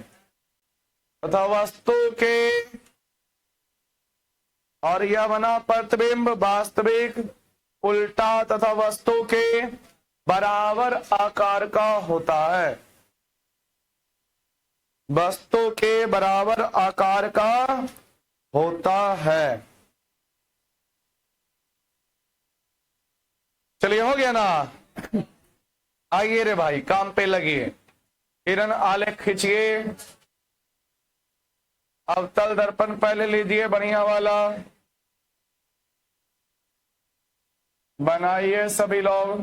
और यह बना प्रतिबिंब वास्तविक उल्टा तथा वस्तु के बराबर आकार का होता है, वस्तु के बराबर आकार का होता है। चलिए, हो गया ना। आइए रे भाई, काम पे लगिए। किरण आलेख खींचिए, अवतल दर्पण पहले लीजिए, बढ़िया वाला बनाइए सभी लोग।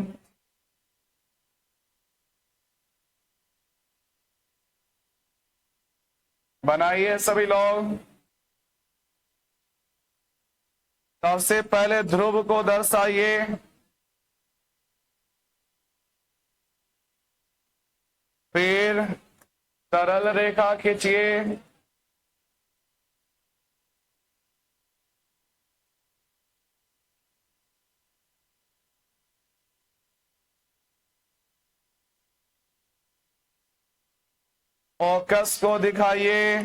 बनाइए सभी लोग। सबसे पहले ध्रुव को दर्शाइए, फिर सरल रेखा खींचिए, फोकस को दिखाइए,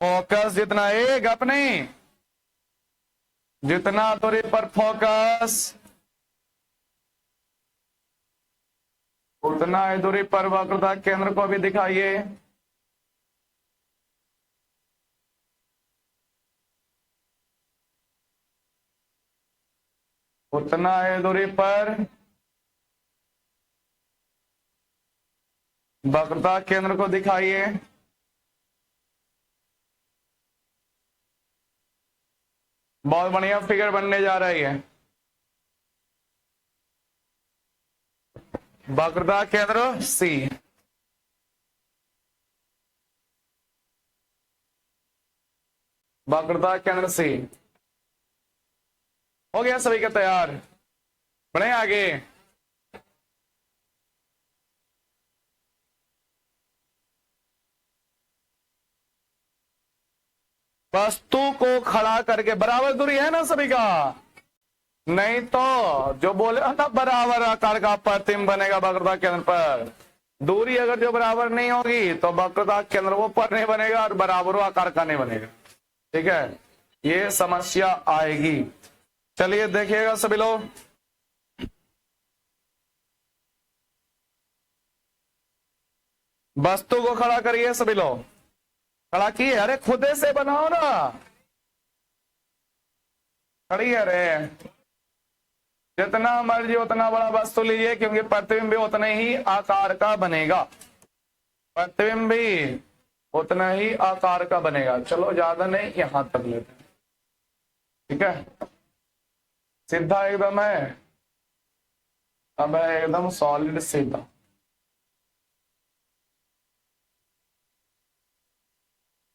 फोकस जितना एक अपने, जितना दूरी पर फोकस उतना ही दूरी पर वक्रता केंद्र को भी दिखाइए। उतना ही दूरी पर वक्रता केंद्र को दिखाइए। बहुत बढ़िया फिगर बनने जा रही है। वक्रता केंद्र सी, वक्रता केंद्र सी हो गया सभी का तैयार। बढ़े आगे। वस्तु को खड़ा करके, बराबर दूरी है ना सभी का? नहीं तो जो बोले ना बराबर आकार का प्रतिबिंब बनेगा वक्रता केंद्र पर, दूरी अगर जो बराबर नहीं होगी तो वक्रता केंद्र वो पर नहीं बनेगा और बराबर आकार का नहीं बनेगा। ठीक है, ये समस्या आएगी। चलिए देखिएगा सभी लोग, वस्तु को खड़ा करिए सभी लोग, खड़ा किए, अरे खुदे से बनाओ ना, खड़ी है रे, जितना मर्जी उतना बड़ा वस्तु लीजिए क्योंकि प्रतिबिंब भी उतने ही आकार का बनेगा, प्रतिबिंब भी उतना ही आकार का बनेगा। चलो ज्यादा नहीं, यहां तक लेते हैं। ठीक है, सीधा एकदम है, अब है एकदम सॉलिड सीधा।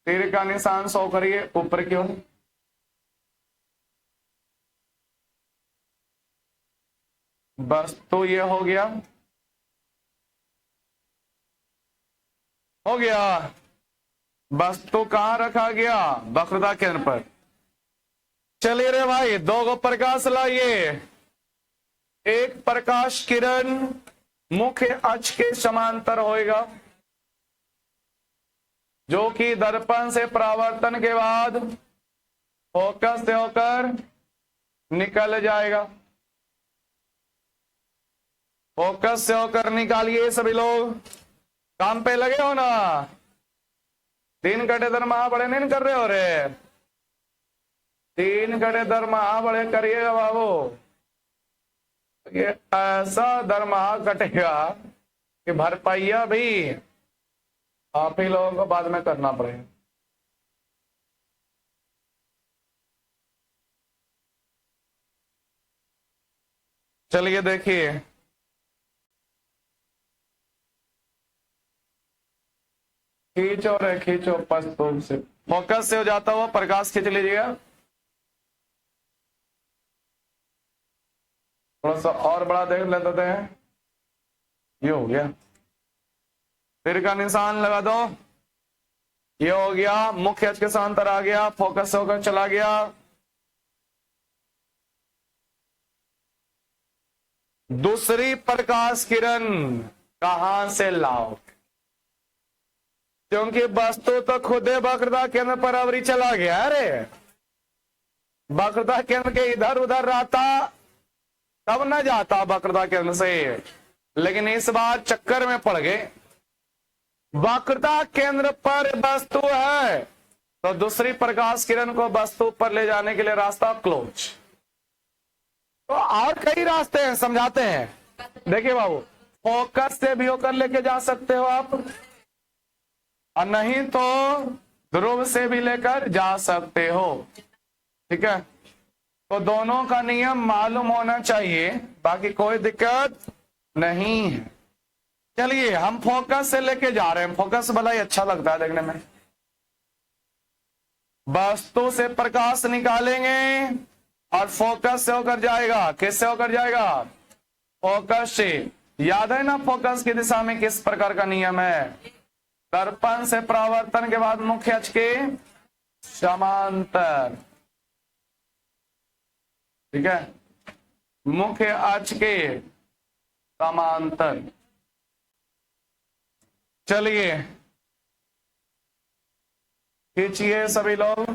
तीर का निशान शो करिए ऊपर की ओर, बस तो ये हो गया, हो गया। वस्तु कहां रखा गया? वक्रता केंद्र पर। चलिए रे भाई, दो गो प्रकाश लाइए, एक प्रकाश किरण मुख्य अक्ष के समांतर होएगा जो कि दर्पण से परावर्तन के बाद फोकस से होकर निकल जाएगा। फोकस से होकर निकालिए सभी लोग, काम पे लगे हो ना? 3 घंटे दरमाहा बड़े नहीं कर रहे हो रे, 3 घंटे दरमाहा बड़े करिएगा बाबू, ये ऐसा दरमाहा कटेगा कि भरपाइया भी आप ही लोगों को बाद में करना पड़ेगा। चलिए देखिए, खींचो रे खींचो, पस्तों से फोकस से हो जाता हुआ प्रकाश खींच लीजिएगा, थोड़ा सा और बड़ा देख लेते हैं। ये हो गया, तीर का निशान लगा दो, ये हो गया, मुख्य अक्ष के समांतर आ गया, फोकस से होकर चला गया। दूसरी प्रकाश किरण कहां से लाओ? क्योंकि वस्तु तो खुदे वक्रता केंद्र पर अवरी चला गया। अरे वक्रता केंद्र के इधर उधर रहता तब न जाता वक्रता केंद्र से, लेकिन इस बार चक्कर में पड़ गए। वक्रता केंद्र पर वस्तु है तो दूसरी प्रकाश किरण को वस्तु पर ले जाने के लिए रास्ता क्लोज। तो और कई रास्ते हैं, समझाते हैं। देखिए बाबू, फोकस से भी होकर लेके जा सकते हो आप, और नहीं तो ध्रुव से भी लेकर जा सकते हो। ठीक है, तो दोनों का नियम मालूम होना चाहिए, बाकी कोई दिक्कत नहीं है। चलिए हम फोकस से लेके जा रहे हैं, फोकस भला ही अच्छा लगता है देखने में। वस्तु से प्रकाश निकालेंगे और फोकस से होकर जाएगा। किससे होकर जाएगा? फोकस से। याद है ना फोकस की दिशा में किस प्रकार का नियम है? दर्पण से परावर्तन के बाद मुख्य अक्ष के समांतर। ठीक है, मुख्य अक्ष के समांतर। चलिए खींचिए सभी लोग,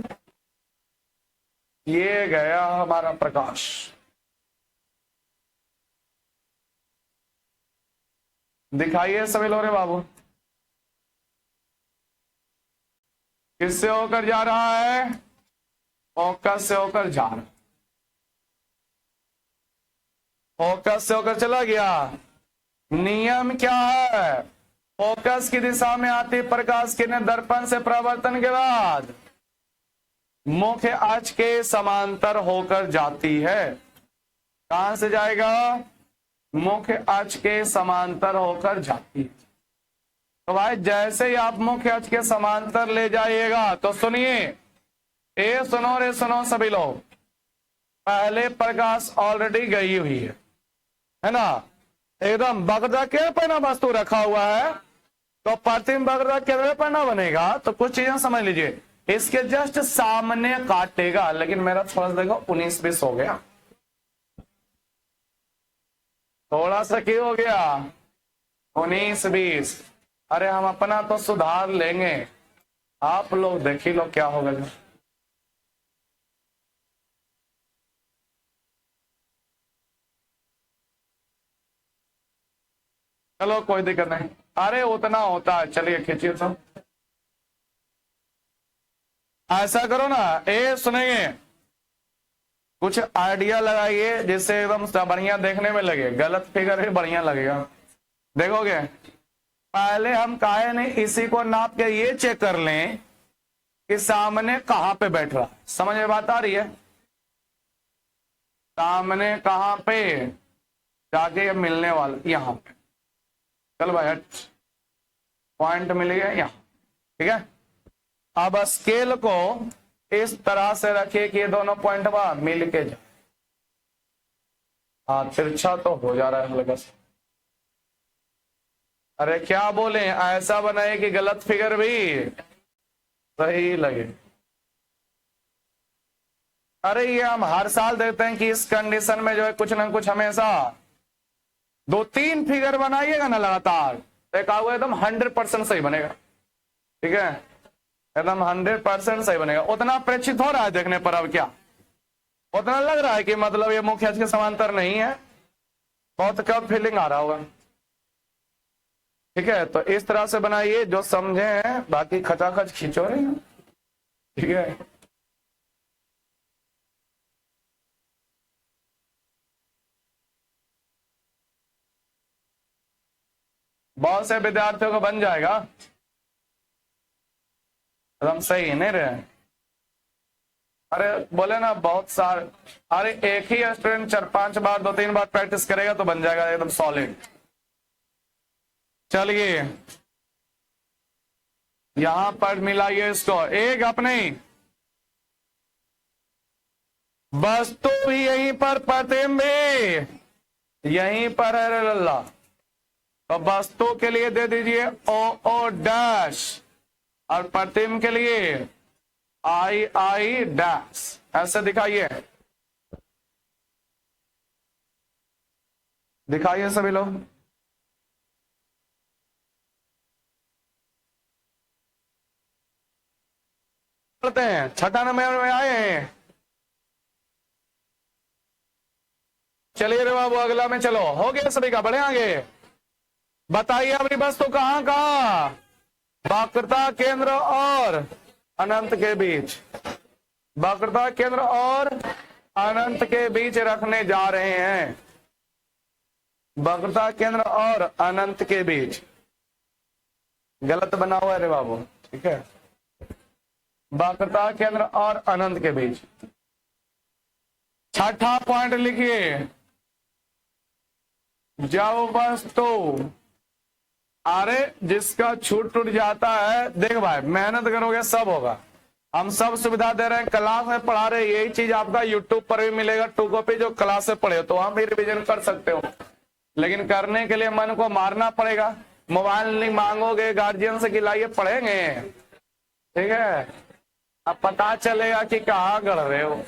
ये गया हमारा प्रकाश। दिखाइए सभी लोग रे बाबू, किससे होकर जा रहा है? फोकस से होकर जा रहा है। फोकस से होकर चला गया। नियम क्या है? फोकस की दिशा में आती प्रकाश किरण दर्पण से परावर्तन के बाद मुख्य अक्ष के समांतर होकर जाती है। कहां से जाएगा? मुख्य अक्ष के समांतर होकर जाती है। तो भाई जैसे ही आप मुख्य अक्ष के समांतर ले जाइएगा, तो सुनिए, ए सुनो रे सुनो सभी लोग, पहले प्रकाश ऑलरेडी गई हुई है ना, एकदम वक्रता केंद्र पर ना वस्तु रखा हुआ है, तो प्रतिबिंब वक्रता केंद्र पर ना बनेगा। तो कुछ चीजें समझ लीजिए, इसके जस्ट सामने काटेगा, लेकिन मेरा थोड़ा सा देखो 19-20 हो गया, थोड़ा सा क्यों हो गया 19-20। अरे हम अपना तो सुधार लेंगे, आप लोग देख ही लो क्या होगा। चलो कोई दिक्कत नहीं, अरे उतना होता है, चलिए खींचिए। तो ऐसा करो ना, ए सुनेंगे, कुछ आइडिया लगाइए जिससे एकदम बढ़िया देखने में लगे, गलत फिगर भी बढ़िया लगेगा। देखोगे, पहले हम काहे नहीं इसी को नाप के ये चेक कर लें कि सामने कहां पे बैठ रहा, समझ में बात आ रही है? सामने कहां पे जाके ये मिलने वाला, यहां पे। चल भाई हट, पॉइंट मिल गया यहाँ, ठीक है। अब स्केल को इस तरह से रखिए कि ये दोनों पॉइंट मिल के जाए। हाँ तिरछा तो हो जा रहा है हल्का सा। अरे क्या बोले, ऐसा बनाए कि गलत फिगर भी सही लगे। अरे ये हम हर साल देखते हैं कि इस कंडीशन में जो है कुछ ना कुछ हमेशा 2-3 फिगर बनाइएगा ना लगातार, तो एक एकदम 100% सही बनेगा, ठीक है, एकदम 100% सही बनेगा। उतना प्रेक्षित हो रहा है देखने पर, अब क्या उतना लग रहा है कि मतलब ये मुख्य अक्ष के समांतर नहीं है, बहुत कम फीलिंग आ रहा होगा, ठीक है। तो इस तरह से बनाइए जो समझे हैं, बाकी खचाखच खींचो नहीं, ठीक है। बहुत से विद्यार्थियों को बन जाएगा, एकदम सही नहीं रहे। अरे बोले ना बहुत सारे, अरे एक ही स्टूडेंट 4-5 बार 2-3 बार प्रैक्टिस करेगा तो बन जाएगा एकदम सॉलिड। चलिए यहां पर मिलाइए इसको, एक अपने वस्तु भी यहीं पर, प्रतिबिंब भी यहीं पर है लल्ला, तो वस्तु के लिए दे दीजिए ओ डैश, और प्रतिबिंब के लिए आई डैश, ऐसे दिखाइए, दिखाइए सभी लोग। पढ़ते हैं, छठा नंबर में आए हैं। चलिए रे बाबू अगला में चलो, हो गया सभी का, बढ़े आगे। बताइए अपनी वस्तु कहां कहां वक्रता केंद्र और अनंत के बीच, वक्रता केंद्र और अनंत के बीच रखने जा रहे हैं, वक्रता केंद्र और अनंत के बीच। गलत बना हुआ है रे बाबू, ठीक है, वक्रता केंद्र और अनंत के बीच। छठा पॉइंट लिखिए, जब वस्तु, अरे जिसका छूट टूट जाता है, देख भाई मेहनत करोगे सब होगा, हम सब सुविधा दे रहे हैं, क्लास में पढ़ा रहे, यही चीज आपका यूट्यूब पर भी मिलेगा, 2 कॉपी जो क्लास से पढ़े हो तो वहां भी रिविजन कर सकते हो, लेकिन करने के लिए मन को मारना पड़ेगा। मोबाइल नहीं मांगोगे गार्जियन से कि लाइए पढ़ेंगे, ठीक है, अब पता चलेगा कि कहाँ गढ़ रहे हो।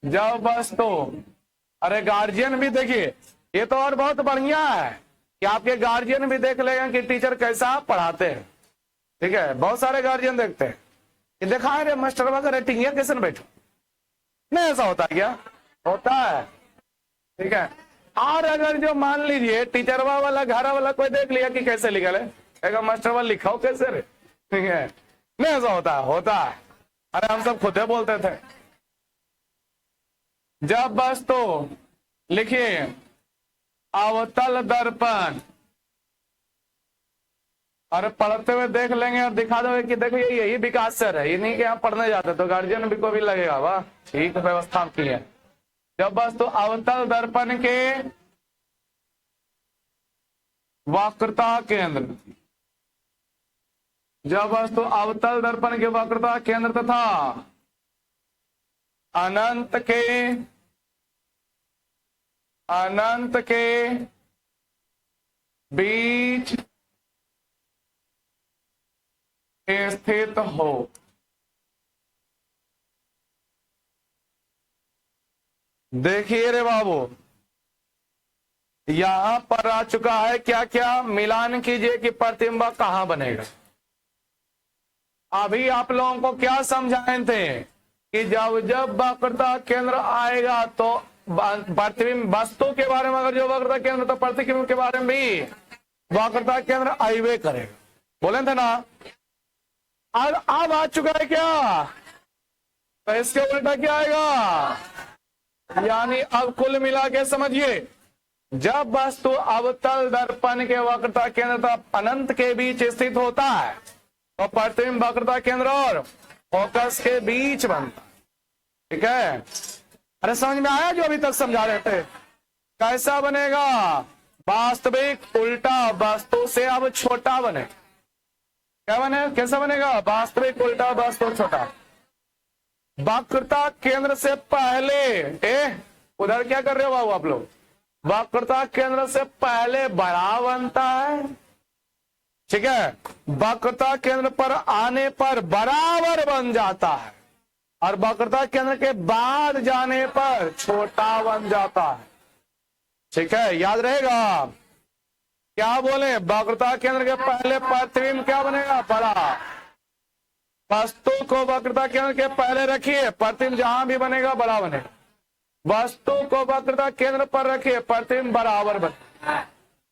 जब वस्तु, अरे गार्जियन भी देखिए, ये तो और बहुत बढ़िया है कि आपके गार्जियन भी देख लेगा कि टीचर कैसा पढ़ाते हैं, ठीक है, बहुत सारे गार्जियन देखते हैं कि देखा है मास्टर का रेटिंग है कैसे बैठो, नहीं ऐसा होता है क्या, होता है, ठीक है। और अगर जो मान लीजिए टीचरवा वाला घर वाला कोई देख लिया कि कैसे लिखा है, मास्टर वाला लिखाओ कैसे रे, ठीक है, नहीं ऐसा होता है, होता है, अरे हम सब खुद ही बोलते थे। जब वस्तु, लिखिए अवतल दर्पण, और पढ़ते हुए देख लेंगे और दिखा दोगे कि देखो यही विकास सर है, ये नहीं कि आप पढ़ने जाते तो गार्जियन भी को भी लगेगा वाह ठीक व्यवस्था की है। जब वस्तु अवतल दर्पण के वक्रता केंद्र, जब वस्तु अवतल दर्पण के वक्रता केंद्र तथा अनंत के बीच स्थित हो। देखिए रे बाबू, यहां पर आ चुका है क्या क्या, मिलान कीजिए कि प्रतिबिंब कहां बनेगा। अभी आप लोगों को क्या समझाए थे कि जब जब वक्रता केंद्र आएगा तो प्रतिबिंब वस्तु के बारे में, अगर जो वक्रता केंद्र तो प्रतिबिंब के बारे में भी वक्रता केंद्र आइवे करेगा, बोले थे ना। अब आ चुका है क्या, तो इसके उल्टा क्या आएगा, यानी अब कुल मिला के समझिए, जब वस्तु अवतल दर्पण के वक्रता केंद्र तथा अनंत के बीच स्थित होता है तो प्रतिबिंब वक्रता केंद्र और फोकस के बीच बनता है। ठीक है, अरे समझ में आया जो अभी तक समझा रहे थे। कैसा बनेगा, वास्तविक उल्टा वस्तु से अब छोटा बने। क्या बने, कैसा बनेगा, वास्तविक उल्टा वस्तु छोटा। वक्रता केंद्र से पहले उधर क्या कर रहे हो बाबू आप लोग, वक्रता केंद्र से पहले बड़ा बनता है। ठीक है, वक्रता केंद्र पर आने पर बराबर बन जाता है और वक्रता केंद्र के बाद जाने पर छोटा बन जाता है। ठीक है, याद रहेगा। क्या बोले, वक्रता केंद्र के पहले प्रतिबिंब क्या बनेगा, बड़ा। वस्तु को वक्रता केंद्र के पहले रखिए, प्रतिबिंब जहां भी बनेगा बड़ा बनेगा। वस्तु को वक्रता केंद्र पर रखिए, प्रतिबिंब बराबर बनेगा।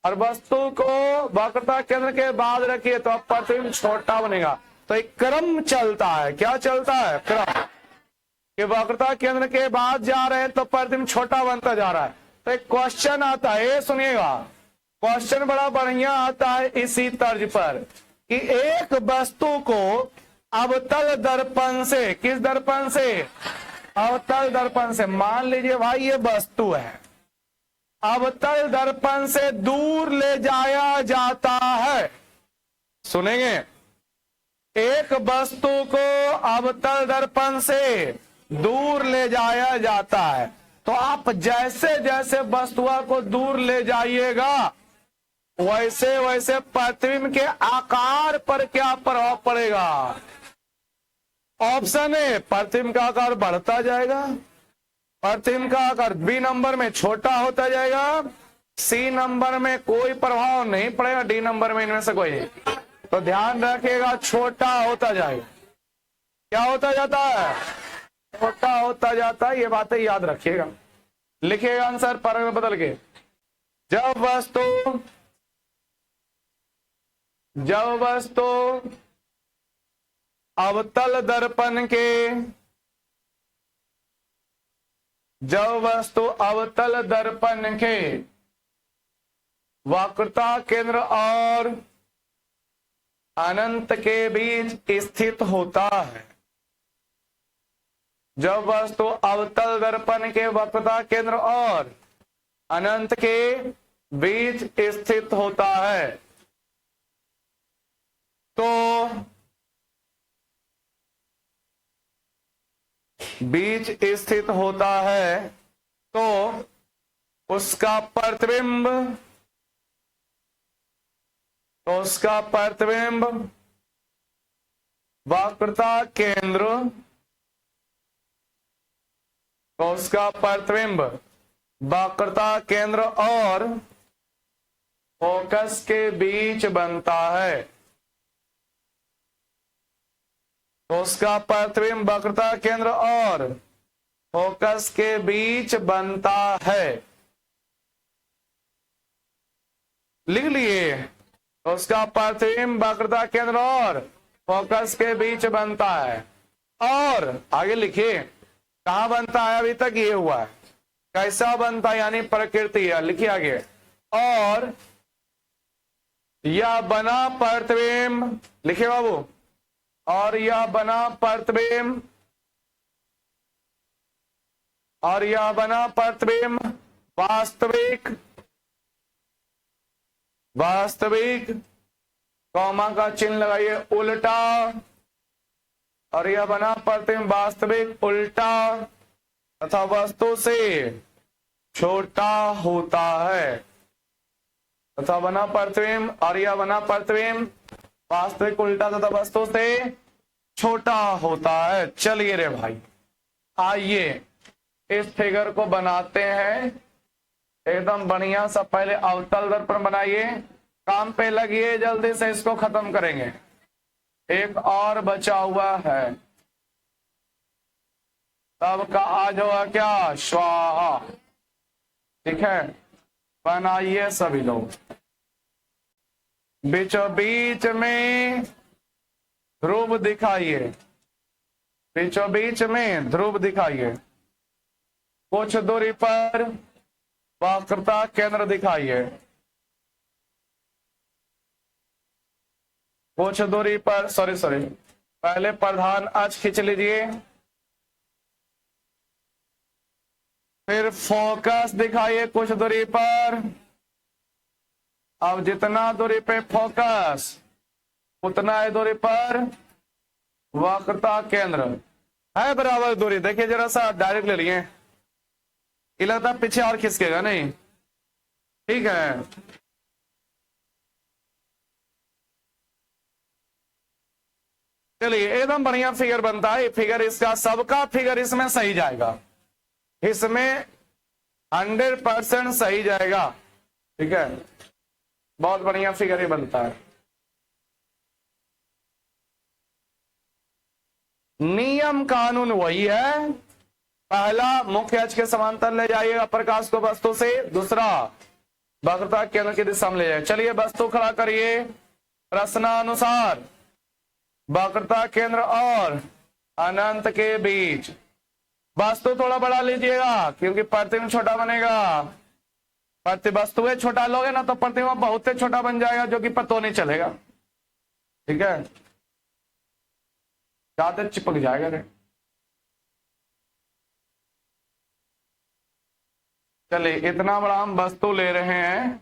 और वस्तु को वक्रता केंद्र के बाद रखिए तो अब प्रतिबिंब छोटा बनेगा। तो एक क्रम चलता है, क्या चलता है, क्रम, कि वक्रता केंद्र के बाद जा रहे हैं तो प्रतिबिंब छोटा बनता जा रहा है। तो एक क्वेश्चन आता है, ये सुनिएगा, क्वेश्चन बड़ा बढ़िया आता है इसी तर्ज पर कि एक वस्तु को अवतल दर्पण से, किस दर्पण से, अवतल दर्पण से, मान लीजिए भाई ये वस्तु है, अवतल दर्पण से दूर ले जाया जाता है। सुनेंगे, एक वस्तु को अवतल दर्पण से दूर ले जाया जाता है तो आप जैसे जैसे वस्तुआ को दूर ले जाइएगा वैसे वैसे प्रतिबिंब के आकार पर क्या प्रभाव पड़ेगा। ऑप्शन ए, प्रतिबिंब का आकार बढ़ता जाएगा, प्रतिबिंब का आकार बी नंबर में छोटा होता जाएगा, सी नंबर में कोई प्रभाव नहीं पड़ेगा, डी नंबर में इनमें से कोई नहीं। तो ध्यान रखिएगा, छोटा होता जाएगा। क्या होता जाता है, छोटा होता जाता है। ये बातें याद रखिएगा, लिखिएगा आंसर पर में बदल के। जब वस्तु अवतल दर्पण के, जब वस्तु अवतल दर्पण के वक्रता केंद्र और अनंत के बीच स्थित होता है, जब वस्तु अवतल दर्पण के वक्रता केंद्र और अनंत के बीच स्थित होता है तो बीच स्थित होता है तो उसका प्रतिबिंब, वक्रता केंद्र, तो उसका प्रतिबिंब वक्रता केंद्र और फोकस के बीच बनता है, तो उसका प्रतिबिंब वक्रता केंद्र और फोकस के बीच बनता है। लिख लिए, तो उसका प्रतिबिंब वक्रता केंद्र और फोकस के बीच बनता है। और आगे लिखिए कहां बनता है, अभी तक ये हुआ है, कैसा बनता है यानी प्रकृति है। लिखिए आगे, और यह बना प्रतिबिंब, लिखिए बाबू, और यह बना प्रतिबिंब, और यह बना प्रतिबिंब वास्तविक कॉमा का चिन्ह लगाइए उल्टा, और यह बना प्रतिबिंब वास्तविक उल्टा तथा वस्तु से छोटा होता है, तथा बना प्रतिबिंब, और यह बना प्रतिबिंब वास्तविक उल्टा तथा वस्तु से छोटा होता है। चलिए रे भाई, आइए इस फिगर को बनाते हैं एकदम बढ़िया सा। पहले अवतल दर्पण बनाइए, काम पे लगिए, जल्दी से इसको खत्म करेंगे। एक और बचा हुआ है, तब का आज होगा क्या, स्वाहा। ठीक है, बनाइए सभी लोग। बीचों बीच में ध्रुव दिखाइए, बीचों बीच में ध्रुव दिखाइए। कुछ दूरी पर वक्रता केंद्र दिखाइए, कुछ दूरी पर, सॉरी पहले प्रधान अक्ष खींच लीजिए, फिर फोकस दिखाइए कुछ दूरी पर। अब जितना दूरी पे फोकस उतना ही दूरी पर वक्रता केंद्र है, बराबर दूरी। देखिए जरा सा डायरेक्ट ले लिए, ये लगता है पीछे और खिसकेगा नहीं, ठीक है। चलिए एकदम बढ़िया फिगर बनता है। फिगर इसका सबका फिगर इसमें सही जाएगा, इसमें 100% सही जाएगा, ठीक है। बहुत बढ़िया फिगर ही बनता है। नियम कानून वही है, पहला मुख्य अक्ष के समांतर ले जाइएगा प्रकाश को वस्तु से, दूसरा वक्रता केंद्र की दिशा में ले जाइए। चलिए वस्तु खड़ा करिए, प्रश्नानुसार वक्रता केंद्र और अनंत के बीच। वस्तु थोड़ा बड़ा लीजिएगा क्योंकि प्रतिबिंब छोटा बनेगा। प्रति वस्तु छोटा लोगे ना तो प्रतिबिंब बहुत छोटा बन जाएगा, जो कि पता नहीं चलेगा, ठीक है, ज्यादा चिपक जाएगा रे। चलिए इतना बड़ा हम वस्तु ले रहे हैं,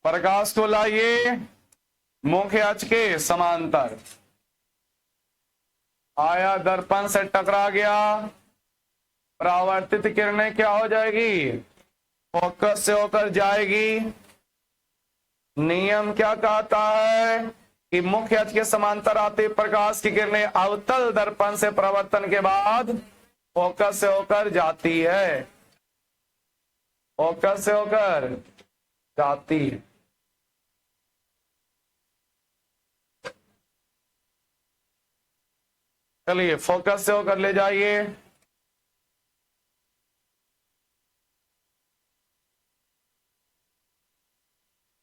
प्रकाश को लाइए मुख्य अक्ष के समांतर, आया दर्पण से टकरा गया, परावर्तित किरणें क्या हो जाएगी, फोकस से होकर जाएगी। नियम क्या कहता है कि मुख्य अक्ष के समांतर आती प्रकाश की किरणें अवतल दर्पण से परावर्तन के बाद फोकस से होकर जाती है, फोकस से होकर जाती है। चलिए फोकस से होकर ले जाइए,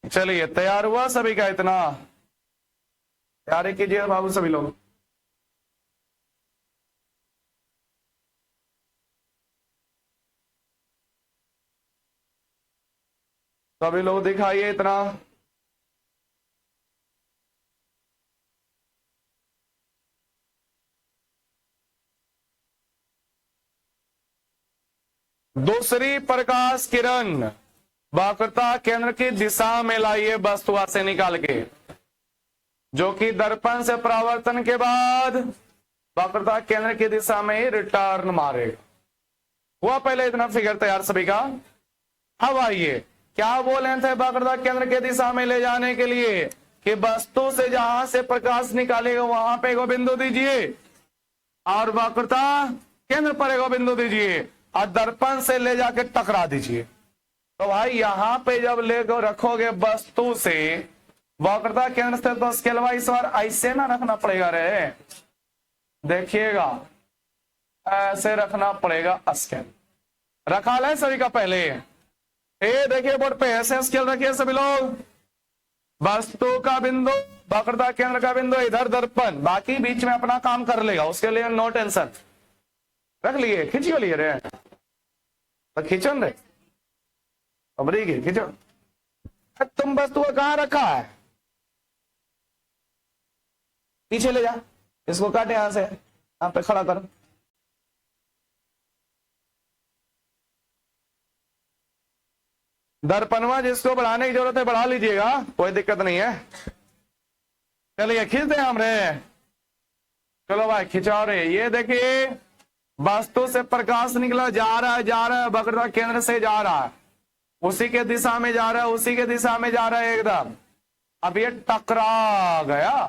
चलिए तैयार हुआ सभी का, इतना तैयारी कीजिए बाबू सभी लोग। सभी लोग दिखाइए इतना। दूसरी प्रकाश किरण वक्रता केंद्र की दिशा में लाइए वस्तुआ से निकाल के, जो कि दर्पण से परावर्तन के बाद वक्रता केंद्र की दिशा में ही रिटर्न मारेगा। हुआ पहले इतना फिगर तैयार सभी का। अब आइए क्या बोले थे वक्रता केंद्र के दिशा में ले जाने के लिए कि वस्तु से जहां से प्रकाश निकालेगा वहां पे एगो बिंदु दीजिए और वक्रता केंद्र पर एगो बिंदु दीजिए और दर्पण से ले जाके टकरा दीजिए। तो भाई यहां पे जब ले रखोगे वस्तु से वक्रता केंद्र से, तो स्केलवा इस बार ऐसे ना रखना पड़ेगा रे, देखिएगा ऐसे रखना पड़ेगा। स्केल रखा ले सभी का पहले, ए देखिए बोर्ड पे ऐसे स्केल रखिए सभी लोग। वस्तु का बिंदु वक्रता केंद्र का बिंदु इधर दर्पण, बाकी बीच में अपना काम कर लेगा, उसके लिए नो टेंशन। रख लिए, खींचियो लिए रे, तो खींचो रे, अबरी खींचो। तुम वस्तु को कहां रखा है, पीछे ले जा, इसको काटे यहां से, यहां पे खड़ा कर। दर्पणवा जिसको बढ़ाने की जरूरत है बढ़ा लीजिएगा, कोई दिक्कत नहीं है। चलिए खींच दे हम रे, चलो भाई खिंचाओ रे। ये देखिए वस्तु से प्रकाश निकला, जा रहा है वक्रता केंद्र से जा रहा है, उसी के दिशा में जा रहा है, उसी के दिशा में जा रहा है एकदम। अब ये टकरा गया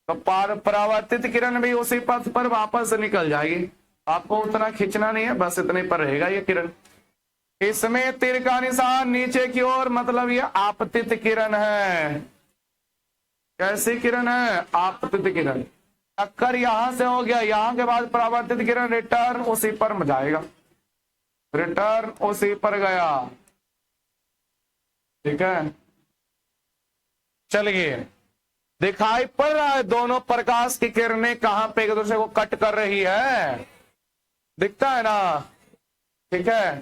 तो परावर्तित किरण भी उसी पथ पर वापस निकल जाएगी। आपको उतना खींचना नहीं है, बस इतने पर रहेगा ये किरण। इसमें तीर का निशान नीचे की ओर, मतलब ये आपतित किरण है। कैसी किरण है? आपतित किरण। टक्कर यहां से हो गया, यहां के बाद परावर्तित किरण रिटर्न उसी पर जाएगा, रिटर्न उसी पर गया। ठीक है, चलिए दिखाई पड़ रहा है दोनों प्रकाश की किरणें कहां पे एक दूसरे को कट कर रही है, दिखता है ना? ठीक है,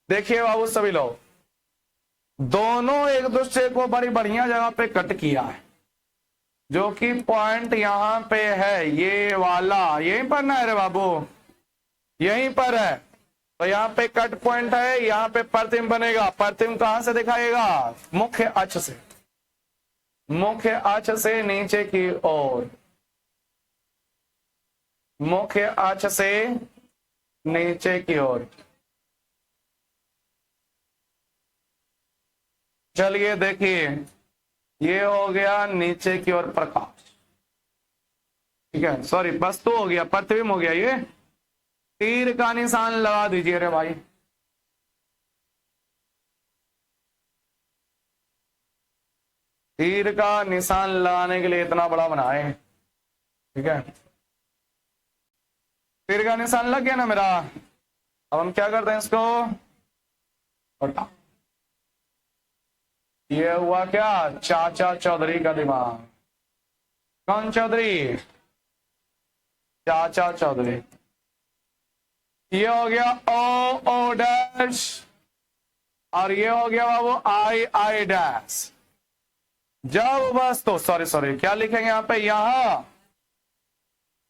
देखिए बाबू सभी लोग, दोनों एक दूसरे को बड़ी बढ़िया जगह पे कट किया है, जो कि पॉइंट यहां पे है, ये वाला यहीं पर ना है रे बाबू, यहीं पर है। तो यहाँ पे कट पॉइंट है, यहाँ पे प्रतिबिंब बनेगा। प्रतिबिंब कहां से दिखाएगा? मुख्य अक्ष से, मुख्य अक्ष से नीचे की ओर, मुख्य अक्ष से नीचे की ओर। चलिए देखिए, ये हो गया नीचे की ओर प्रकाश, ठीक है, सॉरी वस्तु हो गया, प्रतिबिंब हो गया। ये तीर का निशान लगा दीजिए रे भाई, तीर का निशान लगाने के लिए इतना बड़ा बनाए, ठीक है। तीर का निशान लग गया ना मेरा। अब हम क्या करते हैं, इसको हटा। ये हुआ क्या? चाचा चौधरी का दिमाग। कौन चौधरी? चाचा चौधरी। ये हो गया ओ ओ डैश, और ये हो गया बाबू आई आई डैश। जब वस्तु, सॉरी क्या लिखेंगे यहाँ पे?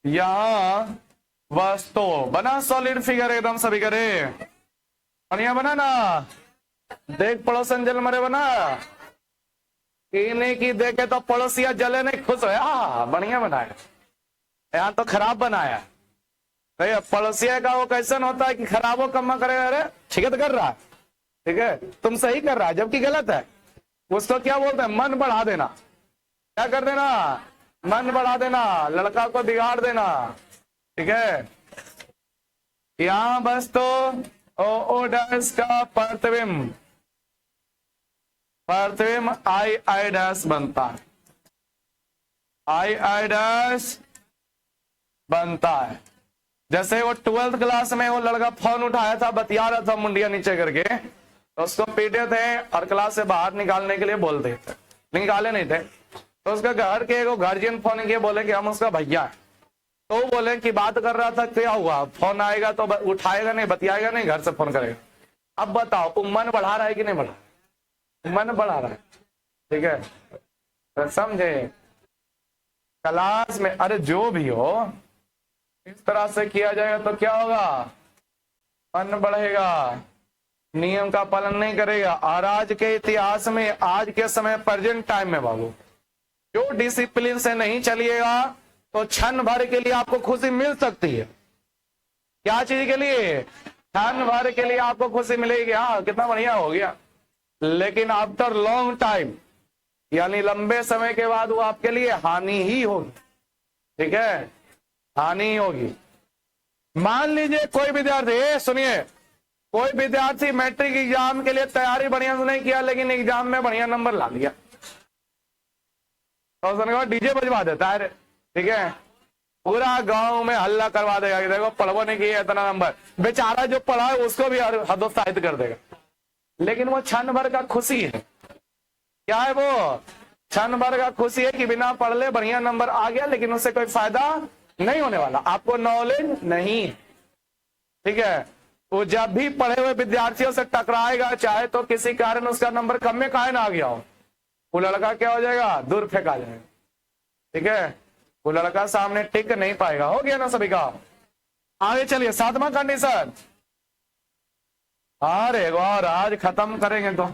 यहां वस्तु बना, सॉलिड फिगर एकदम सभी करे, बढ़िया बना ना। देख पड़ोसन जल मरे बना, इन्हें की देखे तो पड़ोसिया जले नहीं खुश हो, बढ़िया बनाया। यहाँ तो खराब बनाया। तो पड़ोसिया का वो कैसन होता है कि खराबो कम करेगा, अरे छिगत कर रहा है, ठीक है, तुम सही कर रहा है जबकि गलत है। उसको क्या बोलते हैं? मन बढ़ा देना। क्या कर देना? मन बढ़ा देना, लड़का को बिगाड़ देना, ठीक है। यहां बस तो ओ ओ डैश का प्रतिबिंब, प्रतिबिंब आई आई डैश बनता है, आई आई डैश बनता है। जैसे वो 12th क्लास में वो लड़का फोन उठाया था, बतिया रहा था मुंडिया नीचे करके, तो उसको पीटे थे और क्लास से बाहर निकालने के लिए बोलते थे, निकाले नहीं थे। तो उसका घर के एगो गार्जियन फोन किए, बोले कि हम उसका भैया है। तो बोले कि बात कर रहा था, क्या हुआ? फोन आएगा तो उठाएगा नहीं, बतियाएगा नहीं, घर से फोन करेगा। अब बताओ, मन बढ़ा रहा है कि नहीं बढ़ा? मन बढ़ा रहा है, ठीक है, तो समझे। क्लास में अरे जो भी हो, इस तरह से किया जाएगा तो क्या होगा? मन बढ़ेगा, नियम का पालन नहीं करेगा। और आज के इतिहास में, आज के समय प्रेजेंट टाइम में बाबू, जो डिसिप्लिन से नहीं चलिएगा तो क्षण भर के लिए आपको खुशी मिल सकती है। क्या चीज के लिए? क्षण भर के लिए आपको खुशी मिलेगी, हाँ कितना बढ़िया हो गया, लेकिन आफ्टर लॉन्ग टाइम, यानी लंबे समय के बाद वो आपके लिए हानि ही होगी, ठीक है, हानि होगी। मान लीजिए कोई विद्यार्थी, सुनिए, कोई विद्यार्थी मैट्रिक एग्जाम के लिए तैयारी बढ़िया से नहीं किया, लेकिन एग्जाम में बढ़िया नंबर ला लिया, तो उसने कहा डीजे बजवा देता है, ठीक है, पूरा गांव में हल्ला करवा देगा कि देखो पढ़वो नहीं किया इतना नंबर। बेचारा जो पढ़ा है उसको भी हतोत्साहित कर देगा। लेकिन वो क्षण भर का खुशी है। क्या है वो? क्षण भर का खुशी है कि बिना पढ़ ले बढ़िया नंबर आ गया, लेकिन उससे कोई फायदा नहीं होने वाला, आपको नॉलेज नहीं, ठीक है। वो जब भी पढ़े हुए विद्यार्थियों से टकराएगा, चाहे तो किसी कारण उसका नंबर कम में काहे ना आ गया हो, वो लड़का क्या हो जाएगा? दूर फेंका जाएगा, ठीक है, वो लड़का सामने टिक नहीं पाएगा। हो गया ना सभी का? आगे चलिए, 7वां कंडीशन। अरे और आज खत्म करेंगे तो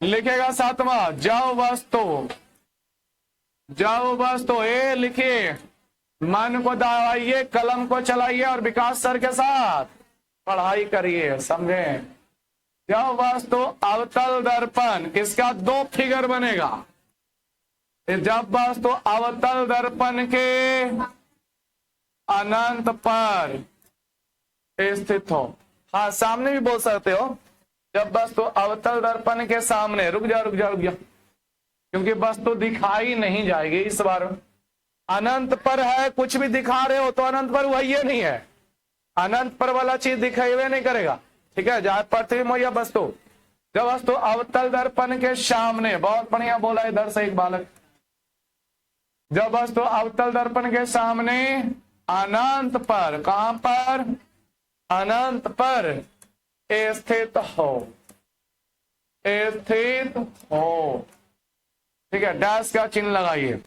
लिखेगा 7वां, जब वस्तु, जब वस्तु, ए लिखिए, मन को दबाइए, कलम को चलाइए और विकास सर के साथ पढ़ाई करिए, समझे। जब वस्तु अवतल दर्पण, इसका 2 फिगर बनेगा। जब वस्तु अवतल दर्पण के अनंत पर स्थित हो, हाँ सामने भी बोल सकते हो। जब वस्तु अवतल दर्पण के सामने, रुक जा, क्योंकि वस्तु दिखाई नहीं जाएगी इस बार। अनंत पर है, कुछ भी दिखा रहे हो तो अनंत पर वही ये नहीं है, अनंत पर वाला चीज दिखाई हुए नहीं करेगा, ठीक है। जहां पृथ्वी में या वस्तु, जब वस्तु अवतल दर्पण के सामने, बहुत बढ़िया बोला इधर से एक बालक, जब वस्तु अवतल दर्पण के सामने अनंत पर, कहां पर, अनंत पर स्थित हो, ठीक है। डैश का चिन्ह लगाइए।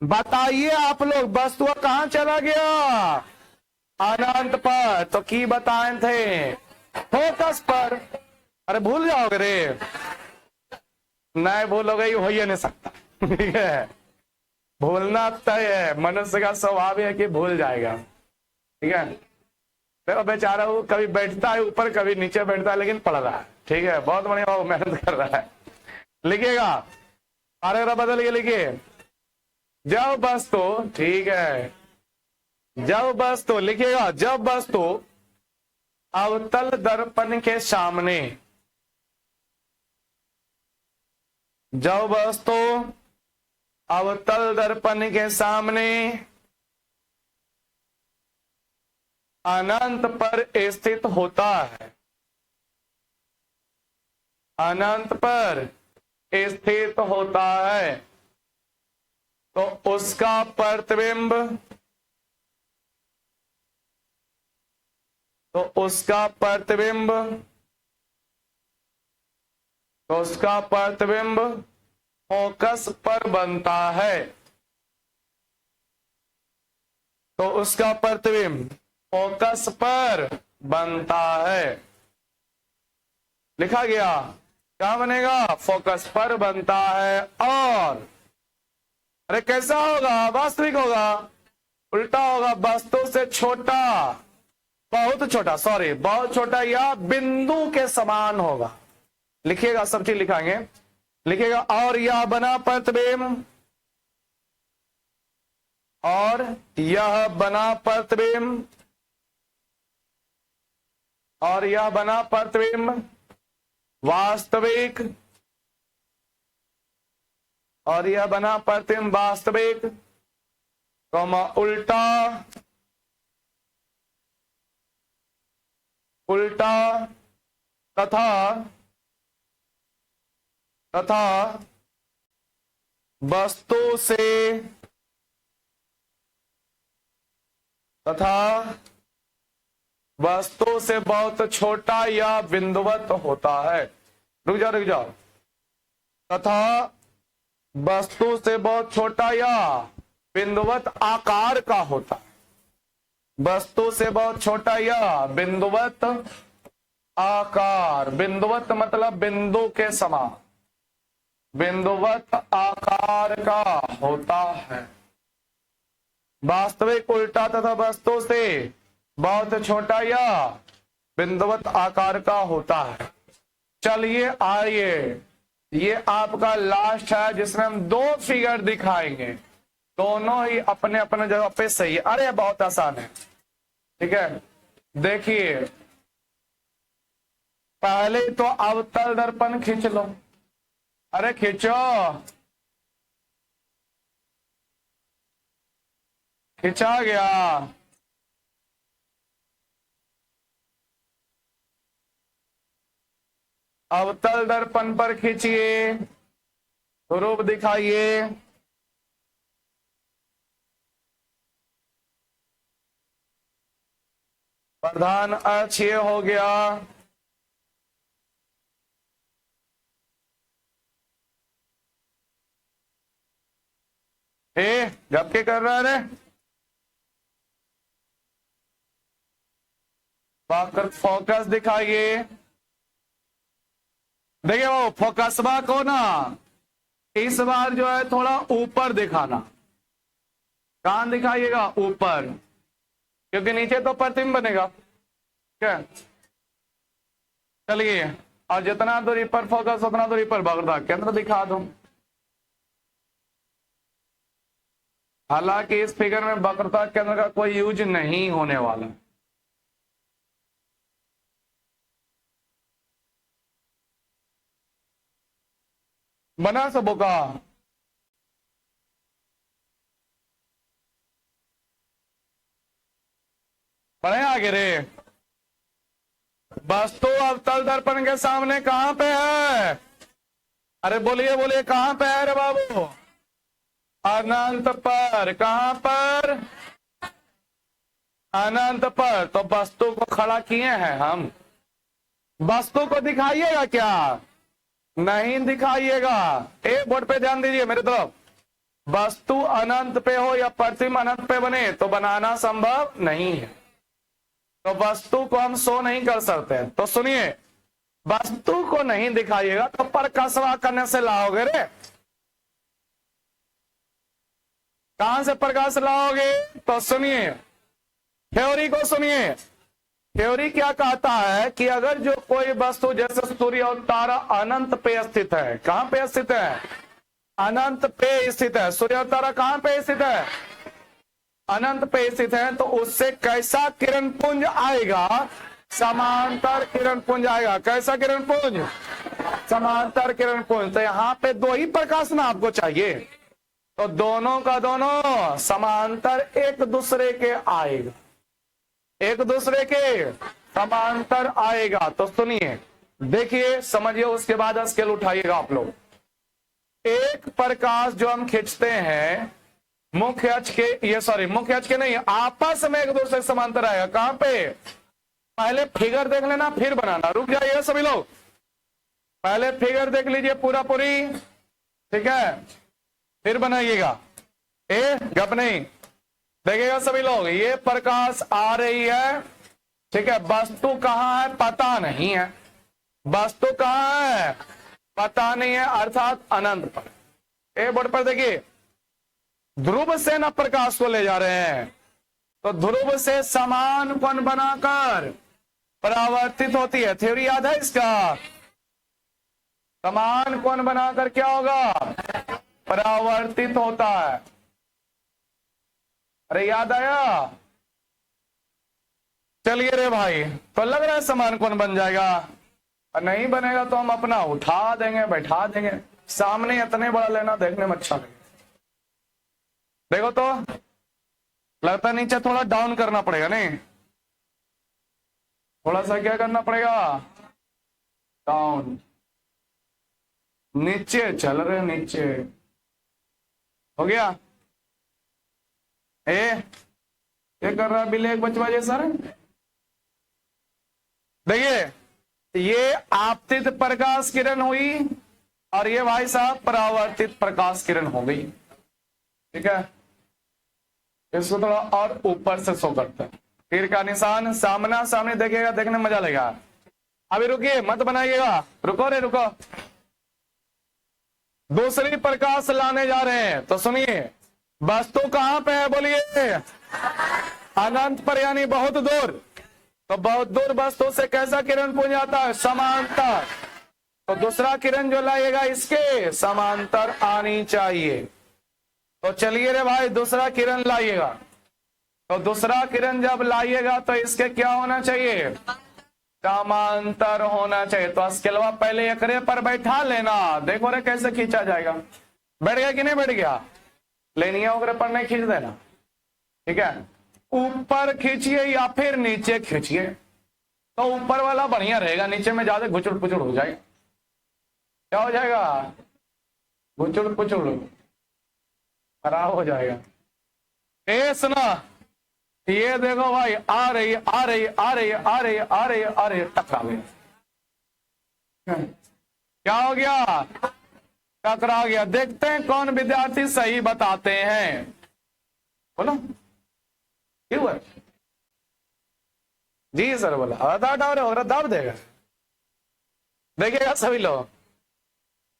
बताइए आप लोग, वस्तु कहां चला गया, अनंत पर, तो की बताए थे, फोकस पर। अरे भूल जाओगे रे, नहीं भूलोगे, ये हो ही नहीं सकता, ठीक है। भूलना तय है, मनुष्य का स्वभाव है कि भूल जाएगा, ठीक है। देखो बेचारा वो कभी बैठता है ऊपर, कभी नीचे बैठता है, लेकिन पढ़ रहा है, ठीक है। बहुत बढ़िया, वो मेहनत कर रहा है। लिखिएगा, पैराग्राफ बदल के लिखिए। जब वस्तु, ठीक है, जब वस्तु, लिखिएगा, जब वस्तु अवतल दर्पण के सामने, जब वस्तु अवतल दर्पण के सामने अनंत पर स्थित होता है, अनंत पर स्थित होता है, तो उसका प्रतिबिंब, तो उसका प्रतिबिंब, तो उसका प्रतिबिंब फोकस पर बनता है, तो उसका प्रतिबिंब फोकस पर बनता है। लिखा गया, क्या बनेगा, फोकस पर बनता है। और अरे कैसा होगा, वास्तविक होगा, उल्टा होगा, वस्तु से छोटा, बहुत छोटा, सॉरी बहुत छोटा, या बिंदु के समान होगा। लिखिएगा, सब चीज लिखाएंगे, लिखिएगा। और यह बना प्रतिबिंब, और यह बना प्रतिबिंब, और यह बना प्रतिबिंब वास्तविक, और यह बना प्रतिबिंब वास्तविक, उल्टा, उल्टा तथा, तथा वस्तु से, तथा वस्तु से बहुत छोटा या बिंदुवत होता है। रुक जाओ, तथा वस्तु से बहुत छोटा या बिंदुवत आकार का होता है, वस्तु से बहुत छोटा या बिंदुवत आकार, बिंदुवत मतलब बिंदु के समान, बिंदुवत आकार का होता है। वास्तविक उल्टा तथा वस्तु से बहुत छोटा या बिंदुवत आकार का होता है। चलिए आइए, ये आपका लास्ट है जिसमें हम 2 फिगर दिखाएंगे, दोनों ही अपने अपने जगह पे सही है। अरे बहुत आसान है, ठीक है। देखिए, पहले तो अवतल दर्पण खींच लो, अरे खींचो, खींचा गया। अवतल दर्पण पर खींचिए, रूप दिखाइए। प्रधान अक्ष ये हो गया, जब के कर रहा है, फोकस दिखाइए। देखिए वो फोकसवा को ना इस बार जो है थोड़ा ऊपर दिखाना, कहां दिखाइएगा? ऊपर, क्योंकि नीचे तो प्रतिबिंब बनेगा। क्या चलिए, और जितना दूरी पर फोकस उतना दूरी पर वक्रता केंद्र दिखा दो। हालांकि इस फिगर में वक्रता केंद्र का कोई यूज नहीं होने वाला। बना सबों का? बने आगे रे। वस्तु अवतल दर्पण के सामने कहां पे है? अरे बोलिए बोलिए, कहां पे है रे बाबू? अनंत पर। कहां पर? अनंत पर। तो वस्तु को खड़ा किए हैं हम। वस्तु को दिखाइएगा क्या? नहीं दिखाइएगा। एक बोर्ड पे ध्यान दीजिए मेरे तरफ। वस्तु अनंत पे हो या प्रतिबिंब अनंत पे बने तो बनाना संभव नहीं है। तो वस्तु को हम शो नहीं कर सकते। तो सुनिए, वस्तु को नहीं दिखाइएगा तो प्रकाशवा करने से लाओगे रे। कहां से प्रकाश लाओगे? तो सुनिए, थ्योरी को सुनिए। थ्योरी क्या कहता है कि अगर जो कोई वस्तु जैसे सूर्य और तारा अनंत पे स्थित है। कहां पे स्थित है? अनंत पे स्थित है। सूर्य और तारा कहां पे स्थित है? अनंत पे स्थित है। तो उससे कैसा किरण पुंज आएगा? समांतर किरण पुंज आएगा। कैसा किरण पुंज? समांतर किरण पुंज। तो यहाँ पे दो ही प्रकाश ना आपको चाहिए, तो दोनों का दोनों समांतर एक दूसरे के आएगा। एक दूसरे के समांतर आएगा। तो सुनिए, देखिए, समझिए, उसके बाद स्केल उठाइएगा आप लोग। एक प्रकाश जो हम खींचते हैं मुख्य अक्ष के, मुख्य अक्ष के नहीं, आपस में एक दूसरे के समांतर आएगा। कहां पे? पहले फिगर देख लेना फिर बनाना। रुक जाइए सभी लोग, पहले फिगर देख लीजिए पूरा पूरी, ठीक है, फिर बनाइएगा। गप नहीं, देखिएगा सभी लोग। ये प्रकाश आ रही है, ठीक है। वस्तु कहां है? पता नहीं है। वस्तु कहां है? पता नहीं है, अर्थात अनंत पर। ए बोर्ड पर देखिए, ध्रुव से न प्रकाश को ले जा रहे हैं, तो ध्रुव से समान कोण बनाकर परावर्तित होती है। थ्योरी याद है इसका? समान कोण बनाकर क्या होगा? परावर्तित होता है। अरे याद आया? चलिए रे भाई, तो लग रहा है समान कोण बन जाएगा। और नहीं बनेगा तो हम अपना उठा देंगे, बैठा देंगे। सामने इतने बड़ा लेना देखने में अच्छा लगेगा। देखो तो लगता नीचे थोड़ा डाउन करना पड़ेगा, नहीं? थोड़ा सा क्या करना पड़ेगा? डाउन। नीचे चल रहे, नीचे हो गया। ये कर रहा बिल्ली एक बचवा जैसा रे। देखिए, ये आपतित प्रकाश किरण हुई और ये भाई साहब परावर्तित प्रकाश किरण हो गई, ठीक है। इसको थोड़ा और ऊपर से शो करते हैं। तीर का निशान सामना सामने देखिएगा, देखने में मजा लेगा। अभी रुकिए, मत बनाइएगा, रुको रे रुको। दूसरी प्रकाश लाने जा रहे हैं, तो सुनिए, वस्तु कहां पे है? बोलिए। अनंत पर, यानी बहुत दूर। तो बहुत दूर वस्तु से कैसा किरण पुंज आता है? समांतर। तो दूसरा किरण जो लाइएगा इसके समांतर आनी चाहिए। तो चलिए रे भाई, दूसरा किरण लाइएगा। तो दूसरा किरण जब लाइएगा तो इसके क्या होना चाहिए? समांतर होना चाहिए। तो स्केलवा पहले एकरे पर बैठा लेना। देखो रे कैसे खींचा जाएगा। बैठ गया कि नहीं बैठ गया? लेनी है ओकरे पर नहीं खींच देना, ठीक है। ऊपर खींचिए या फिर नीचे खींचिए, तो ऊपर वाला बढ़िया रहेगा, नीचे में ज्यादा घुचुड़ पुचुड़ हो जाएगा। क्या हो जाएगा? घुचुड़ पुचुड़, खराब हो जाएगा। सुना, ये देखो भाई, आ रही आ रही आ रही आ रही आ रही आ रही, टकरा गई। क्या हो गया? टकरा गया। देखते हैं कौन विद्यार्थी सही बताते हैं। बोलो क्यों है? जी सर बोला, दाब देगा। देखिएगा सभी लोग,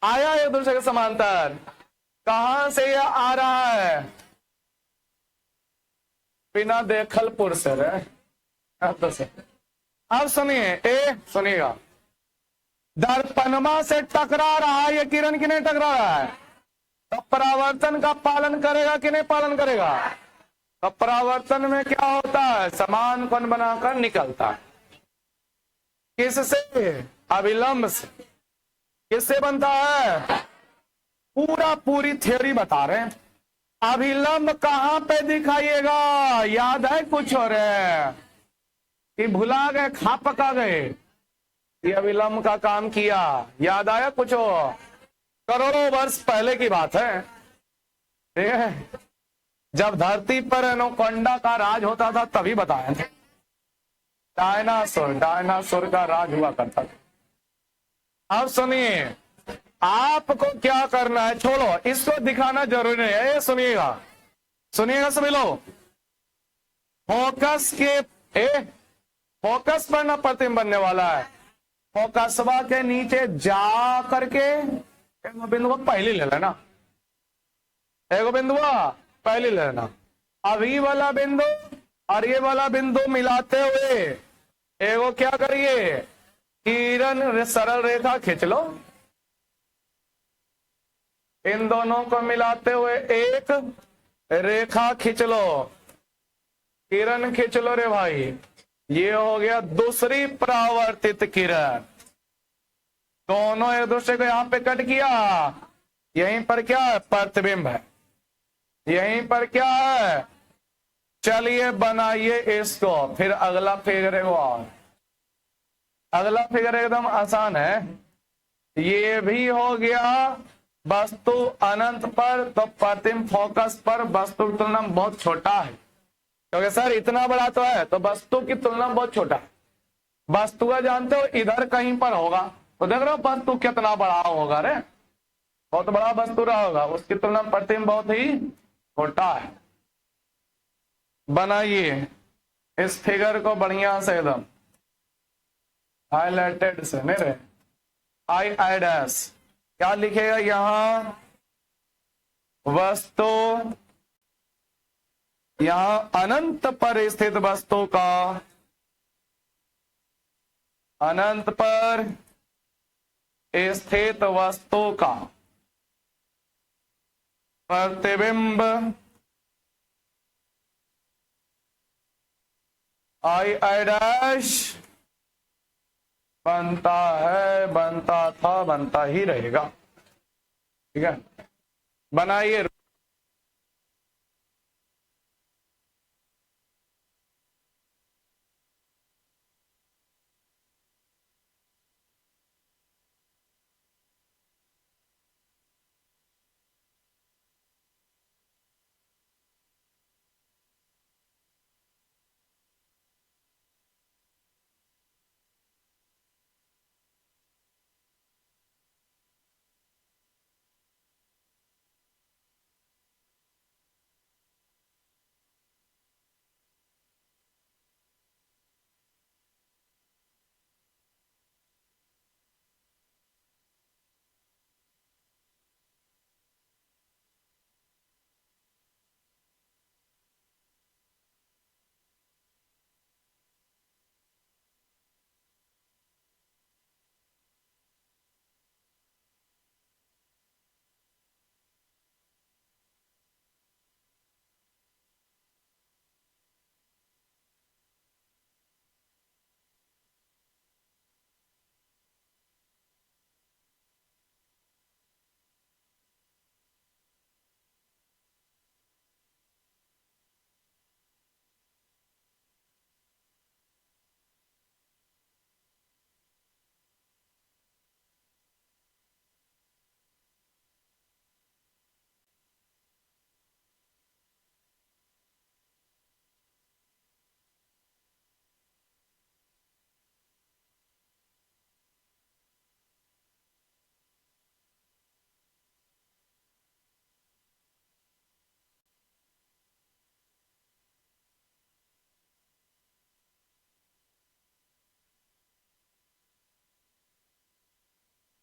आया एक दूसरे के समांतर। कहां से यह आ रहा है? बिना देखलपुर से रे। अब सुनिए, सुनिएगा, दर्पणमा से टकरा रहा है ये किरण, कि नहीं टकरा रहा है? तो परावर्तन का पालन करेगा कि नहीं पालन करेगा? तो परावर्तन में क्या होता है? समान कोण बनाकर निकलता है। किससे? अविलंब से। किससे बनता है? पूरी थ्योरी बता रहे हैं। अभिलंब कहां पे दिखाइएगा? याद है कुछ और है कि भुला गए, खा पका गए? ये अविलंब का काम किया, याद आया कुछ हो? करोड़ों वर्ष पहले की बात है, ठीक है, जब धरती पर एनोकोंडा का राज होता था, तभी बताया था। डायनासोर का राज हुआ करता था। अब सुनिए, आपको क्या करना है, छोड़ो इसको, दिखाना जरूरी नहीं है। ये सुनिएगा सभी लोग, फोकस फोकस पर ना प्रतिबिंब बनने वाला है। फोकसवा के नीचे जा करके एगो बिंदु पहले ले लेना, एगो बिंदु पहले ले लेना। अभी वाला बिंदु और ये वाला बिंदु मिलाते हुए एगो क्या करिए, किरण सरल रेखा खींच लो। इन दोनों को मिलाते हुए एक रेखा खींच लो, किरण खींच लो रे भाई। ये हो गया दूसरी परावर्तित किरण। दोनों एक दूसरे को यहां पे कट किया। यहीं पर क्या है? प्रतिबिंब है। यहीं पर क्या है? चलिए बनाइए इसको। फिर अगला फिगर है, अगला फिगर एकदम आसान है। ये भी हो गया वस्तु अनंत पर, तो प्रतिबिंब फोकस पर वस्तु की तुलना में बहुत छोटा है, क्योंकि सर इतना बड़ा तो है, तो वस्तु की तुलना में बहुत छोटा है। वस्तु का जानते हो इधर कहीं पर होगा, तो देख रहे हो वस्तु कितना बड़ा होगा रे, बहुत बड़ा वस्तु रहा होगा, उसकी तुलना में प्रतिबिंब बहुत ही छोटा है। बनाइए इस फिगर को बढ़िया से, एकदम हाईलाइटेड से, नहीं रे, आई डैश। क्या लिखेगा यहां? वस्तु, यहां अनंत पर स्थित वस्तु का, अनंत पर स्थित वस्तु का प्रतिबिंब आई डैश बनता है, बनता था, बनता ही रहेगा। ठीक है, बनाइए।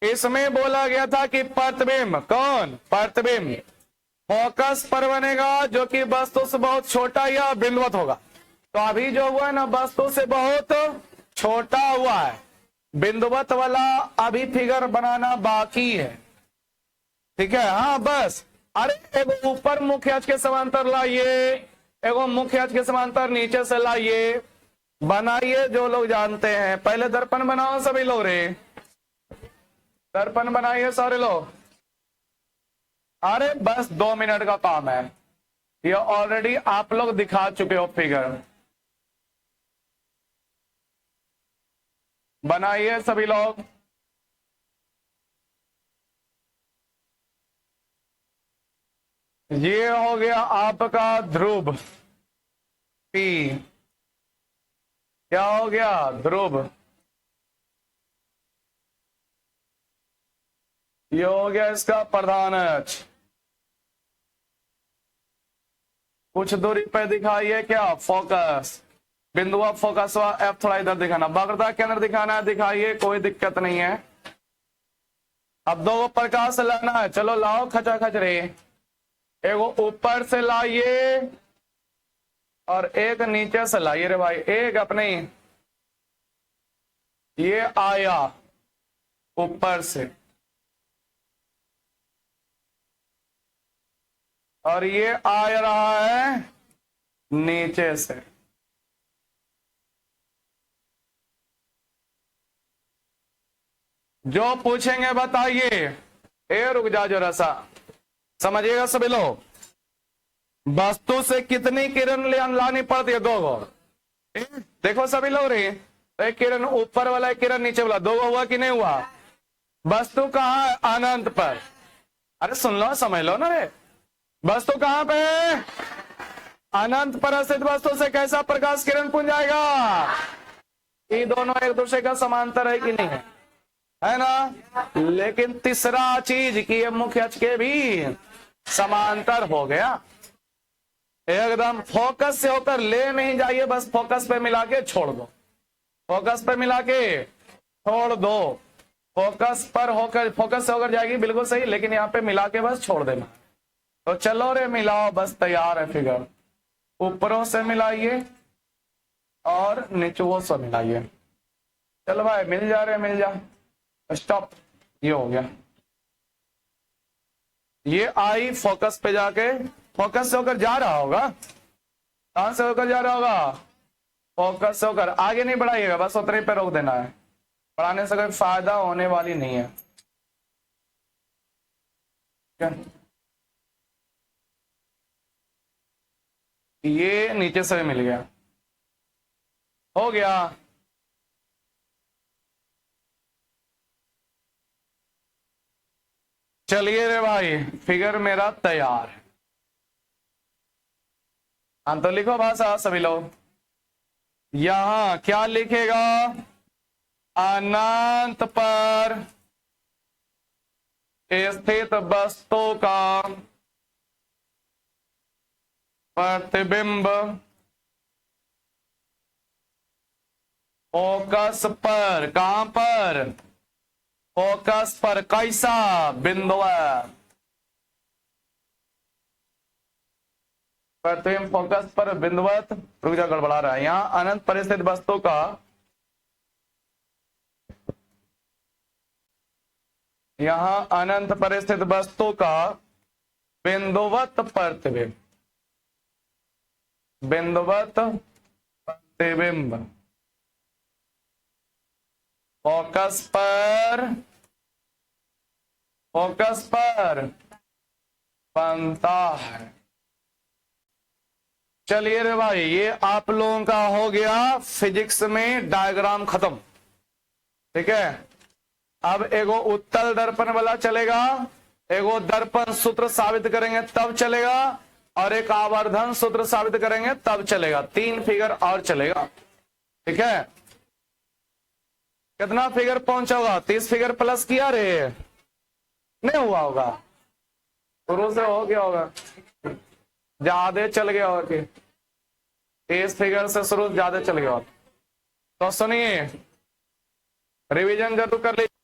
इसमें बोला गया था कि प्रतिबिंब, कौन प्रतिबिंब, फोकस पर बनेगा जो कि वस्तु से बहुत छोटा या बिंदुवत होगा। तो अभी जो हुआ है ना, वस्तु से बहुत छोटा हुआ है, बिंदुवत वाला अभी फिगर बनाना बाकी है। ठीक है, हाँ बस। अरे एगो ऊपर मुख्य अक्ष के समांतर लाइए, एगो मुख्य अक्ष के समांतर नीचे से लाइए, बनाइए जो लोग जानते हैं। पहले दर्पण बनाओ सभी लोग रे, दर्पण बनाइए सारे लोग। अरे बस 2 मिनट का काम है, ये ऑलरेडी आप लोग दिखा चुके हो फिगर। बनाइए सभी लोग। ये हो गया आपका ध्रुव P, क्या हो गया ध्रुव, ये हो गया इसका प्रधान अक्ष। कुछ दूरी पे दिखाइए क्या फोकस, बिंदु फोकस हुआ, F थोड़ा इधर दिखाना, वक्रता केंद्र दिखाना है, दिखाइए, कोई दिक्कत नहीं है। अब दो प्रकाश लाना है, चलो लाओ खचा खच रे। एगो ऊपर से लाइए और एक नीचे से लाइए रे भाई। एक अपने ये आया ऊपर से और ये आ रहा है नीचे से। जो पूछेंगे बताइए। ए रुक जा जरा सा, समझिएगा सभी लोग। वस्तु से कितनी किरण लानी पड़ती है? 2 गो। देखो सभी लोग रे, एक किरण ऊपर वाला, एक किरण नीचे वाला, 2 गो हुआ कि नहीं हुआ? वस्तु कहाँ है? अनंत पर। अरे सुन लो, समझ लो ना रे, वस्तु कहाँ पे है? अनंत पर स्थित वस्तु से कैसा प्रकाश किरण पुंज आएगा? ये दोनों एक दूसरे का समांतर है कि नहीं है ना? लेकिन तीसरा चीज कि ये मुख्य अक्ष के भी समांतर हो गया। एकदम फोकस से होकर ले नहीं जाइए, बस फोकस पे मिला के छोड़ दो, फोकस पे मिला के छोड़ दो। फोकस पर होकर, फोकस से होकर जाएगी बिल्कुल सही, लेकिन यहाँ पे मिला के बस छोड़ देना। तो चलो रे मिलाओ, बस तैयार है फिगर। ऊपरों से मिलाइए और नीचों से मिलाइए। चलो भाई मिल जा रहे, मिल जा, स्टॉप। ये हो गया, ये आई फोकस पे जाके, फोकस से होकर जा रहा होगा। कहां से होकर जा रहा होगा? फोकस से होकर। आगे नहीं बढ़ाइएगा, बस उतने पे रोक देना है, बढ़ाने से कोई फायदा होने वाली नहीं है। ये नीचे से मिल गया, हो गया। चलिए रे भाई, फिगर मेरा तैयार है। हाँ तो लिखो भाषा सभी लोग। यहां क्या लिखेगा? अनंत पर स्थित वस्तु का प्रतिबिंब फोकस पर, कहां पर? फोकस पर कैसा बिंदु है? प्रतिबिंब फोकस पर बिंदुवत, रुक जा गड़बड़ा रहा है। यहां अनंत पर स्थित वस्तु का, यहां अनंत पर स्थित वस्तु का बिंदुवत प्रतिबिंब, बिंदुवत प्रतिबिंब फोकस पर, फोकस पर बनता है। चलिए रे भाई, ये आप लोगों का हो गया फिजिक्स में डायग्राम खत्म। ठीक है, अब एगो उत्तल दर्पण वाला चलेगा, एगो दर्पण सूत्र साबित करेंगे तब चलेगा, और एक आवर्धन सूत्र साबित करेंगे तब चलेगा। 3 फिगर और चलेगा। ठीक है, कितना फिगर पहुंचा होगा? 30 फिगर प्लस किया रे, नहीं हुआ होगा? शुरू से हो गया होगा, ज्यादा चल गया होगा कि 30 फिगर से शुरू ज्यादा चल गया होगा। तो सुनिए, रिवीजन जरूर कर लीजिए।